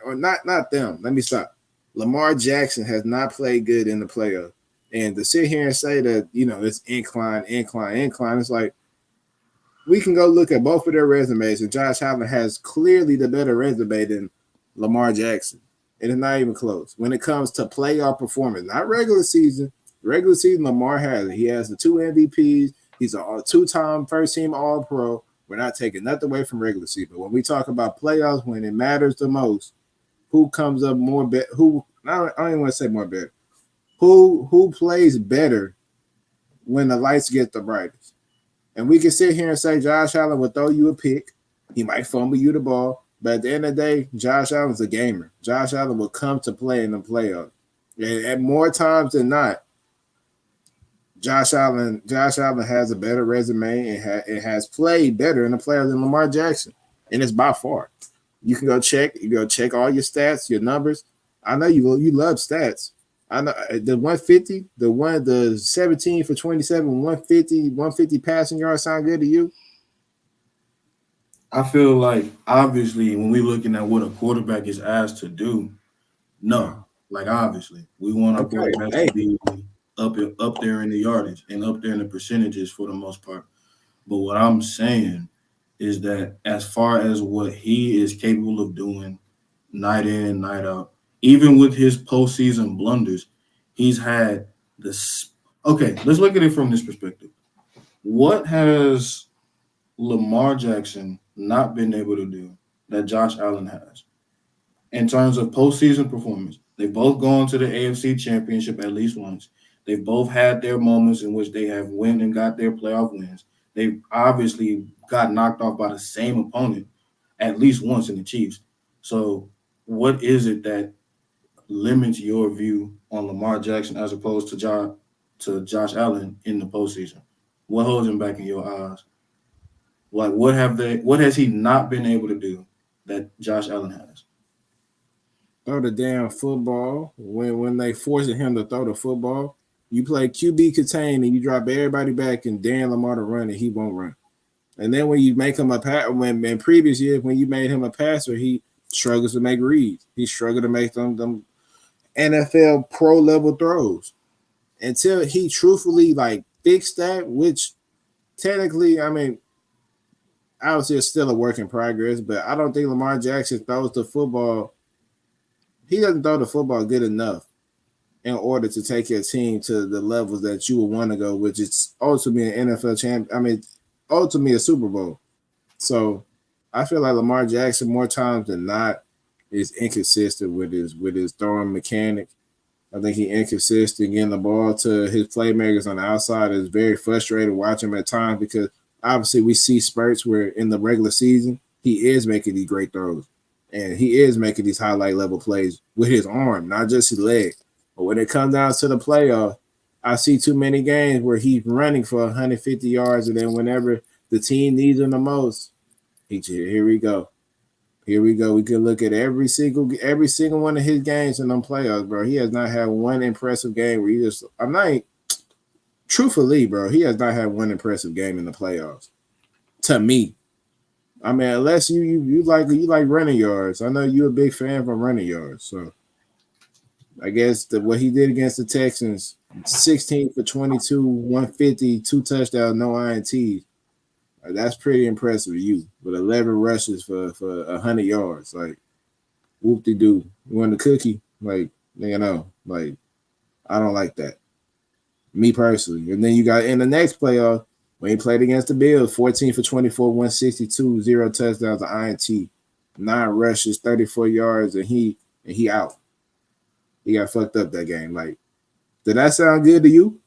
Or not them. Let me stop. Lamar Jackson has not played good in the playoffs. And to sit here and say that, it's incline, it's like, we can go look at both of their resumes, and Josh Allen has clearly the better resume than Lamar Jackson. And it's not even close. When it comes to playoff performance, not regular season, Lamar has it. He has the 2 MVPs. He's a 2-time first-team All-Pro. We're not taking nothing away from regular season. But when we talk about playoffs, when it matters the most, who comes up more better? I don't even want to say more better. Who plays better when the lights get the brightest? And we can sit here and say Josh Allen will throw you a pick. He might fumble you the ball. But at the end of the day, Josh Allen's a gamer. Josh Allen will come to play in the playoffs. And at more times than not, Josh Allen has a better resume and has played better in the playoffs than Lamar Jackson. And it's by far. You can go check all your stats, your numbers. I know you love stats. I know the 150, the 17 for 27, 150 passing yards sound good to you? I feel like obviously when we're looking at what a quarterback is asked to do, no. Like obviously, we want our quarterbacks to be up there in the yardage and up there in the percentages for the most part. But what I'm saying is that as far as what he is capable of doing night in, night out, even with his postseason blunders, he's had this. Okay, let's look at it from this perspective. What has Lamar Jackson not been able to do that Josh Allen has in terms of postseason performance? They've both gone to the AFC Championship at least once. They've both had their moments in which they have won and got their playoff wins. They've obviously got knocked off by the same opponent at least once in the Chiefs. So what is it that limits your view on Lamar Jackson as opposed to Josh Allen in the postseason? What holds him back in your eyes? Like what has he not been able to do that Josh Allen has? Throw the damn football. When they forcing him to throw the football, you play QB contain and you drop everybody back and Dan Lamar to run and he won't run. And then when you make him when in previous years when you made him a passer, he struggles to make reads. He struggled to make them NFL pro level throws until he truthfully like fixed that. Which technically, I mean, obviously it's still a work in progress, but I don't think Lamar Jackson throws the football. He doesn't throw the football good enough in order to take your team to the levels that you would want to go, which is ultimately an NFL champ. I mean, ultimately a Super Bowl. So I feel like Lamar Jackson more times than not is inconsistent with his throwing mechanic. I think he inconsistent getting the ball to his playmakers on the outside. Is very frustrating watching him at times because obviously we see spurts where in the regular season he is making these great throws and he is making these highlight level plays with his arm, not just his leg. But when it comes down to the playoff, I see too many games where he's running for 150 yards, and then whenever the team needs him the most, here we go. Here we go. We could look at every single one of his games in them playoffs, bro. He has not had one impressive game where truthfully, bro, he has not had one impressive game in the playoffs. To me. I mean, unless you like running yards. I know you're a big fan from running yards, so I guess what he did against the Texans, 16 for 22, 150, 2 touchdowns, no INTs. That's pretty impressive. You with 11 rushes for 100 yards, like whoop de doo. You want the cookie? Like like I don't like that. Me personally. And then you got in the next playoff when he played against the Bills, 14 for 24, 162, 0 touchdowns, an INT, 9 rushes, 34 yards, and he out. He got fucked up that game. Like, did that sound good to you?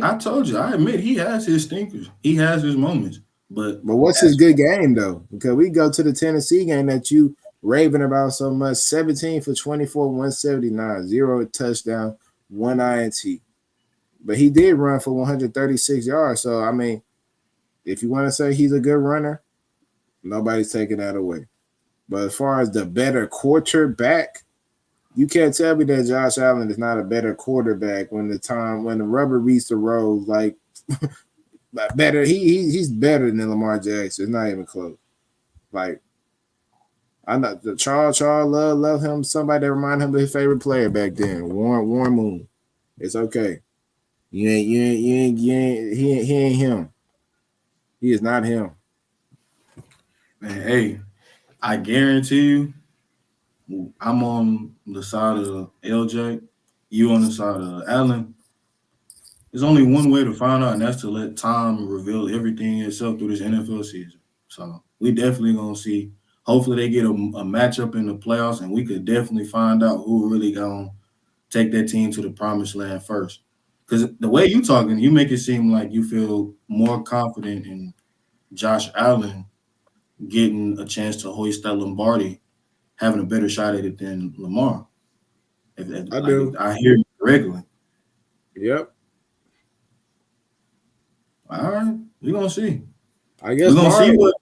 I told you, I admit he has his stinkers. He has his moments. But what's his good game though? Because we go to the Tennessee game that you raving about so much. 17 for 24, 179, 0 touchdown, 1 INT. But he did run for 136 yards. So I mean, if you want to say he's a good runner, nobody's taking that away. But as far as the better quarterback, you can't tell me that Josh Allen is not a better quarterback when the rubber meets the road. Like better, he's better than Lamar Jackson. It's not even close. Like I'm not the Charles love him. Somebody that remind him of his favorite player back then, Warren Moon. It's okay. He ain't him. He is not him. Man, hey, I guarantee you, I'm on the side of LJ, you on the side of Allen. There's only one way to find out, and that's to let time reveal everything itself through this NFL season. So we definitely gonna see. Hopefully they get a matchup in the playoffs, and we could definitely find out who really gonna take that team to the promised land first. Because the way you talking, you make it seem like you feel more confident in Josh Allen getting a chance to hoist that Lombardi, having a better shot at it than Lamar. I do. I hear you correctly. Yep. All right, we're gonna see. I guess we're gonna see what.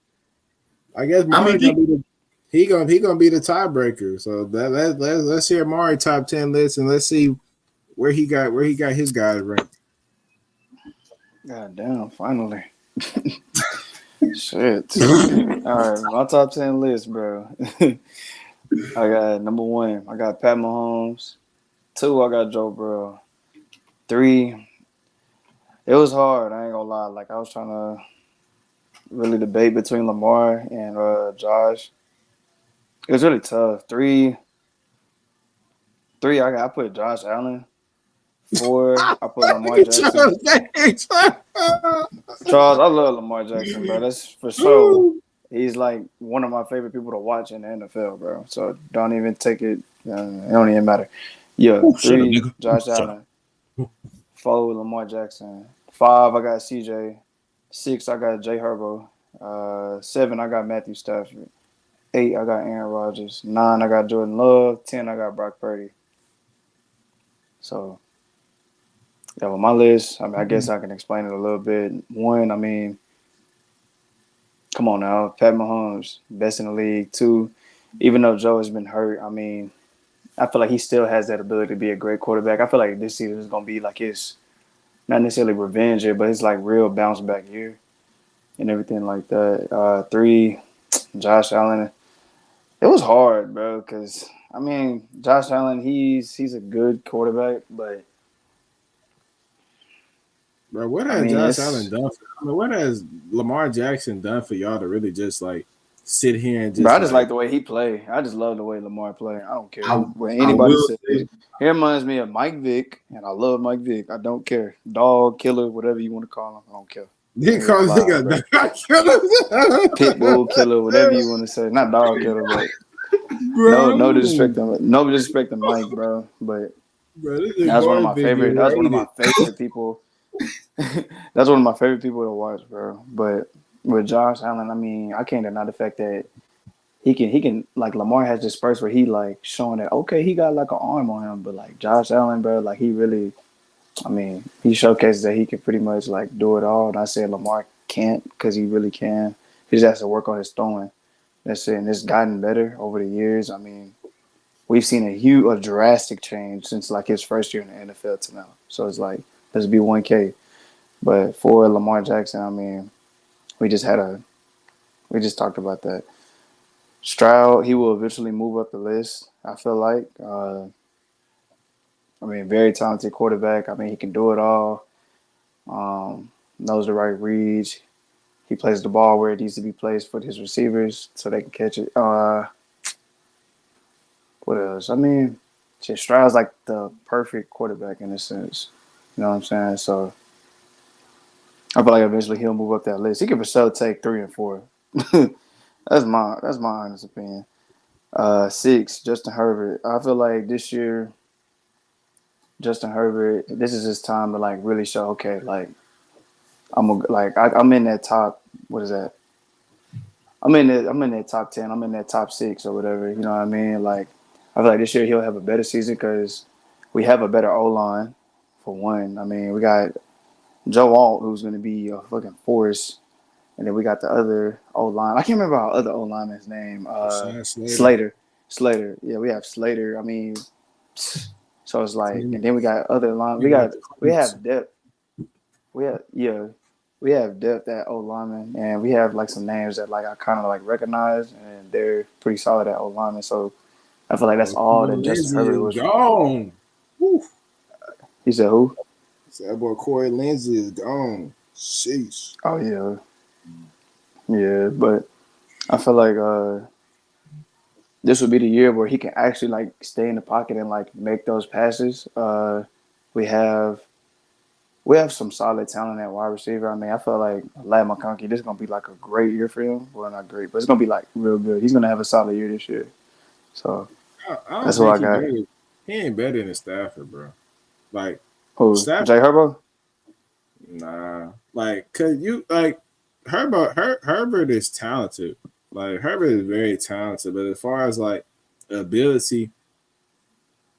Mari gonna be he gonna be the tiebreaker. So let's hear Mari top 10 list and let's see where he got his guys ranked. God damn! Finally. Shit. All right, my top 10 list, bro. I got number 1. I got Pat Mahomes. 2. I got Joe Burrow. 3. It was hard. I ain't gonna lie. Like I was trying to really debate between Lamar and Josh. It was really tough. 3. I put Josh Allen. 4. I put Lamar Jackson. Charles, I love Lamar Jackson, bro. That's for sure. He's like one of my favorite people to watch in the NFL, bro. So don't even take it. It don't even matter. Yeah, 3, Josh Allen. 4, Lamar Jackson. 5, I got CJ. 6, I got Jay Herbo. 7, I got Matthew Stafford. 8, I got Aaron Rodgers. 9, I got Jordan Love. 10, I got Brock Purdy. So, yeah, with my list, I mean, I guess I can explain it a little bit. 1, I mean, come on now, Pat Mahomes, best in the league. 2, even though Joe has been hurt, I mean, I feel like he still has that ability to be a great quarterback. I feel like this season is going to be like his, not necessarily revenge year, but it's like real bounce back year. and everything like that. 3, Josh Allen. It was hard, bro, because I mean, Josh Allen, he's a good quarterback, but Bro, what I has mean, Josh Allen it's done what has Lamar Jackson done for y'all to really just like sit here and bro. just I just like like the way he play. I just love the way Lamar play. I don't care I what I anybody will says. say He reminds me of Mike Vick, and I love Mike Vick. I don't care, dog killer, whatever you want to call him. I don't care. he Nigga calls fly, bro. nigga a killer. Pit bull killer, whatever you want to say. Not dog killer, but no Bro. disrespect to no disrespect to Mike, bro. But Bro, this is that's one of my garbage favorite. get That's one of my rated. favorite people. That's one of my favorite people to watch, bro. But with Josh Allen, I mean, I can't deny the fact that he can like Lamar has this burst where he like showing that okay, he got like an arm on him, but like Josh Allen, bro, like he really, I mean, he showcases that he can pretty much like do it all. And I said Lamar can't because he really can. He just has to work on his throwing. That's it, and it's gotten better over the years. I mean, we've seen a drastic change since like his first year in the NFL to now. So it's like let's be 1K. But for Lamar Jackson, I mean, we just had a we just talked about that. Stroud, he will eventually move up the list. I feel like. I mean, very talented quarterback. I mean, he can do it all. Knows the right reads. He plays the ball where it needs to be placed for his receivers so they can catch it. What else? I mean, shit, Stroud's like the perfect quarterback in a sense. You know what I'm saying? So I feel like eventually he'll move up that list. He could for sure take 3 and 4. That's my honest opinion. 6, Justin Herbert. I feel like this year, Justin Herbert, this is his time to like really show. Okay, like I'm in that top. What is that? I'm in that top 10. I'm in that top 6 or whatever. You know what I mean? Like I feel like this year he'll have a better season because we have a better O line for one. I mean, we got Joe Alt who's going to be a fucking force. And then we got the other O line. I can't remember our other O lineman's name. Rashad Slater. Slater. Slater. Yeah, we have Slater. I mean, so it's like, and then we got other line. Nigga like the We Colts. have depth. We have depth at O lineman, and we have like some names that like I kind of like recognize, and they're pretty solid at O lineman. So I feel like that's Bro, all Corey that Justin Lindsey Herbert is was. gone. Woo. He said who? That boy Corey Lindsey is gone. Sheesh. Oh yeah, yeah. But I feel like this would be the year where he can actually like stay in the pocket and like make those passes. We have we have some solid talent at wide receiver. I mean, I feel like Lad McConkey, this is gonna be like a great year for him. Well, not great, but it's gonna be like real good. He's gonna have a solid year this year. So I don't that's what think I got. he ain't better than Stafford, bro. Like Who? Jay Stafford, Herbo? nah. Like, cause you like Herbert is talented. Like Herbert is very talented, but as far as like ability,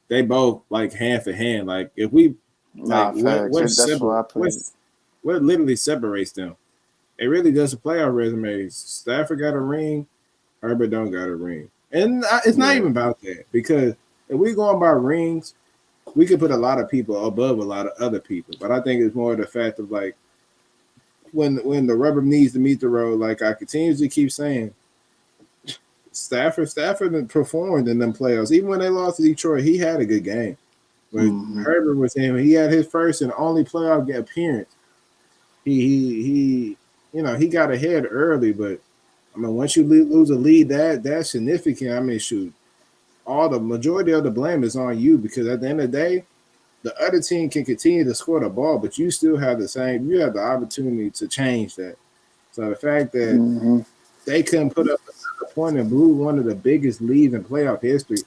they both like hand for hand. Like if we like Nah, facts. That's why I put it. what literally separates them? It really does a playoff resumes. Stafford got a ring, Herbert don't got a ring, and it's not Yeah. even about that because if we going by rings, we could put a lot of people above a lot of other people. But I think it's more the fact of like when the rubber needs to meet the road. Like I continuously keep saying, Stafford performed in them playoffs. Even when they lost to Detroit, he had a good game. When Mm-hmm. Herbert was him, he had his first and only playoff appearance. He he got ahead early, but I mean once you lose a lead that's significant. I mean shoot, all the majority of the blame is on you because at the end of the day, the other team can continue to score the ball, but you still have you have the opportunity to change that. So the fact that Mm-hmm. they couldn't put up a point and blew one of the biggest leads in playoff history,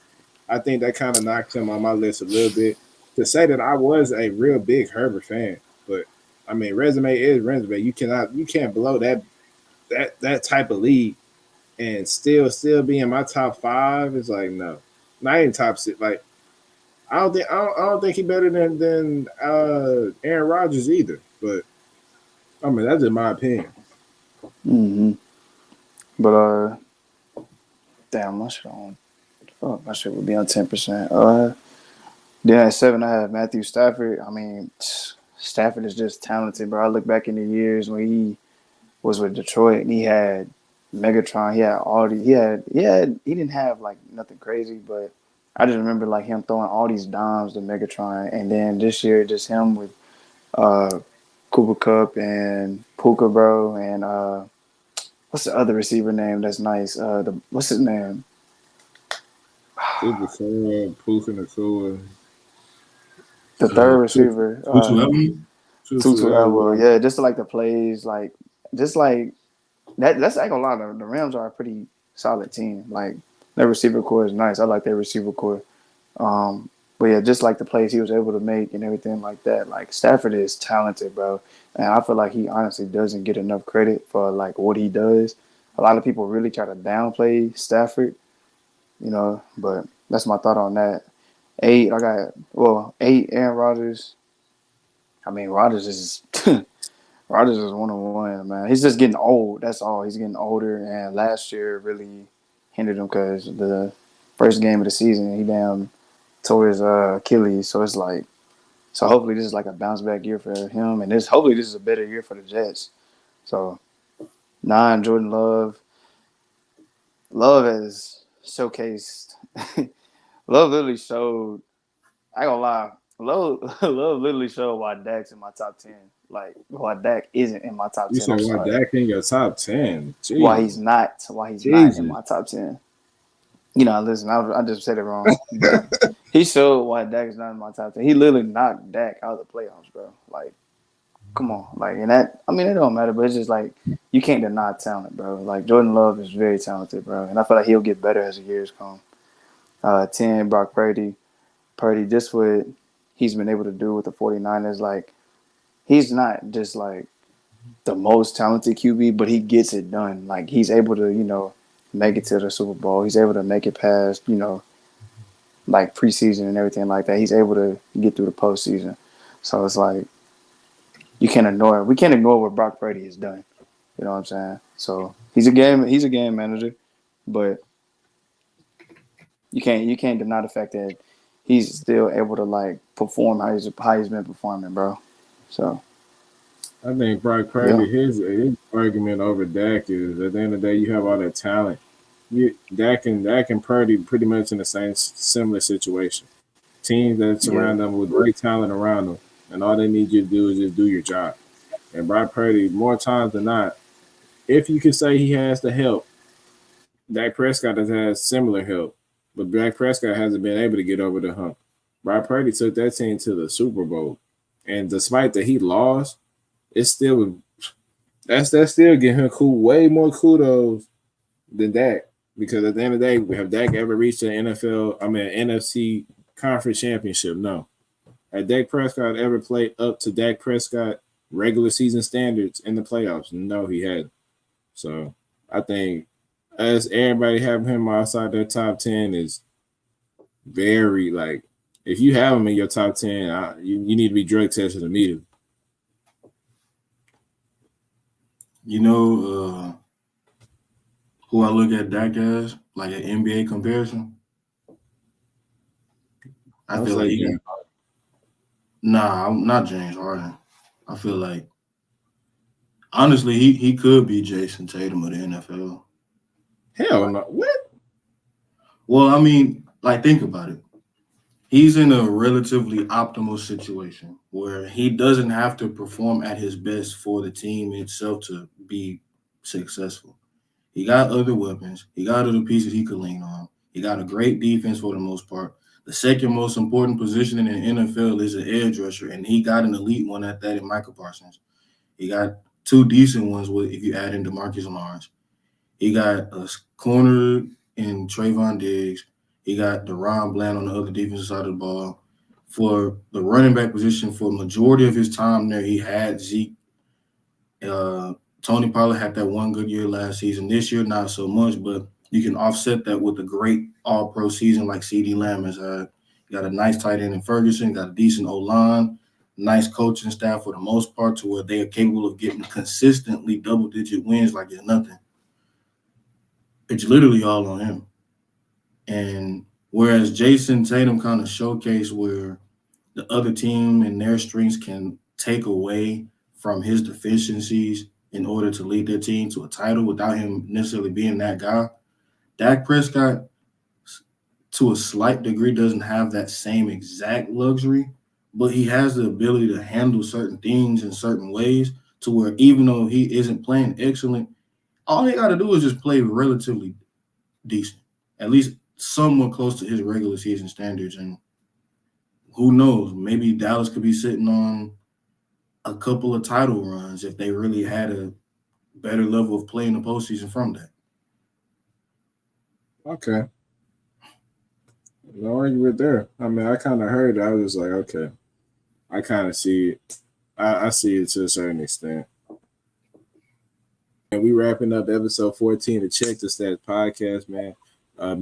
I think that kind of knocked him on my list a little bit. To say that I was a real big Herbert fan, but I mean resume is resume. You can't blow that type of lead and still be in my top 5. It's like no, not even top 6. Like I don't think he better than Aaron Rodgers either. But I mean that's in my opinion. Mm-hmm. But damn, my shit on. Fuck, my shit would be on 10%. Then at 7, I have Matthew Stafford. I mean, Stafford is just talented, bro. I look back in the years when was with Detroit, and he had Megatron. He had all the he didn't have like nothing crazy, but I just remember like him throwing all these dimes to Megatron, and then this year just him with uh Cooper Cup and Puka, bro, and what's the other receiver name that's nice? What's his name? Super Saw, Puka Nakua, The third Two, receiver, two Evans. Tutu Tutu Atwell. Atwell. Yeah, just like the plays, like just like that. That's like a lot. The Rams are a pretty solid team. Like their receiver core is nice. I like their receiver core. But yeah, just like the plays he was able to make and everything like that. Like Stafford is talented, bro, and I feel like he honestly doesn't get enough credit for like what he does. A lot of people really try to downplay Stafford, but that's my thought on that. I got eight. Aaron Rodgers. I mean, Rodgers is Rodgers is 1-1, man. He's just getting old. That's all. He's getting older, and last year really hindered him because the first game of the season he damn tore his Achilles. So it's like, so hopefully this is like a bounce back year for him, and hopefully this is a better year for the Jets. So Jordan Love, Love has showcased. Love literally showed. I ain't gonna lie. Love literally showed why Dak's in my top 10. Like why Dak isn't in my top You 10. said I'm why sorry. Dak in your top 10? Why Jeez. he's not in Jesus. my top 10. Listen, I just said it wrong, but he showed why Dak is not in my top 10. He literally knocked Dak out of the playoffs, bro. Like, come on, like, and that I mean it don't matter, but it's just like you can't deny talent, bro. Like Jordan Love is very talented, bro, and I feel like he'll get better as the years come. 10, Brock Purdy. Purdy, just what he's been able to do with the 49ers, like he's not just like the most talented QB, but he gets it done. Like he's able to, make it to the Super Bowl. He's able to make it past, like preseason and everything like that. He's able to get through the postseason. So it's like you can't ignore it. We can't ignore what Brock Purdy has done. You know what I'm saying? So he's a game manager, but you can't deny the fact that he's still able to like perform how he's been performing, bro. So I think Brock yeah, Purdy, his argument over Dak is at the end of the day, you have all that talent. Dak and Purdy pretty much in the same similar situation. Teams that yeah, surround them with great talent around them, and all they need you to do is just do your job. And Brock Purdy, more times than not, if you could say he has the help, Dak Prescott has had similar help, but Dak Prescott hasn't been able to get over the hump. Brock Purdy took that team to the Super Bowl, and despite that he lost, it's still that's still getting him way more kudos than Dak. Because at the end of the day, have Dak ever reached an NFC conference championship? No. Had Dak Prescott ever played up to Dak Prescott regular season standards in the playoffs? No, he hadn't. So I think as everybody having him outside their top 10 is very like if you have him in your top 10, you need to be drug tested immediately. You know who I look at Dak as, like an NBA comparison? I I'll feel like say he James. can. Nah, I'm not James Harden. I feel like honestly he could be Jayson Tatum of the NFL. Hell no. What? Well, I mean, like think about it. He's in a relatively optimal situation where he doesn't have to perform at his best for the team itself to be successful. He got other weapons. He got other pieces he could lean on. He got a great defense for the most part. The second most important position in the NFL is an edge rusher, and he got an elite one at that in Michael Parsons. He got two decent ones with if you add in DeMarcus Lawrence. He got a corner in Trayvon Diggs. He got Deron Bland on the other defensive side of the ball. For the running back position, for the majority of his time there, he had Zeke. Tony Pollard had that one good year last season. This year, not so much, but you can offset that with a great all-pro season like CeeDee Lamb has had. You got a nice tight end in Ferguson, got a decent O-line, nice coaching staff for the most part to where they are capable of getting consistently double-digit wins like it's nothing. It's literally all on him. And whereas Jayson Tatum kind of showcased where the other team and their strengths can take away from his deficiencies in order to lead their team to a title without him necessarily being that guy. Dak Prescott, to a slight degree, doesn't have that same exact luxury, but he has the ability to handle certain things in certain ways to where even though he isn't playing excellent, all he got to do is just play relatively decent, at least somewhat close to his regular season standards. And who knows, maybe Dallas could be sitting on a couple of title runs if they really had a better level of play in the postseason from that. Okay. No argument there. I mean, I kind of heard it. I was like, okay. I kind of see it. I see it to a certain extent. And we wrapping up episode 14 of Check the Stats podcast, man.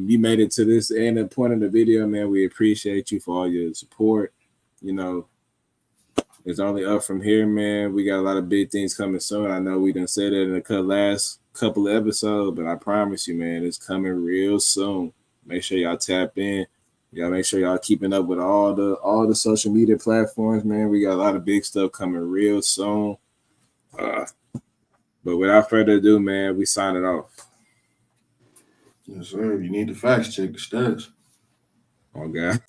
You made it to this end and point of the video, man. We appreciate you for all your support. You know, it's only up from here, man. We got a lot of big things coming soon. I know we done said it in the last couple of episodes, but I promise you, man, it's coming real soon. Make sure y'all tap in. Y'all make sure y'all keeping up with all the social media platforms, man. We got a lot of big stuff coming real soon. But without further ado, man, we sign it off. Yes, sir. You need the facts. Check the stats. Oh, God.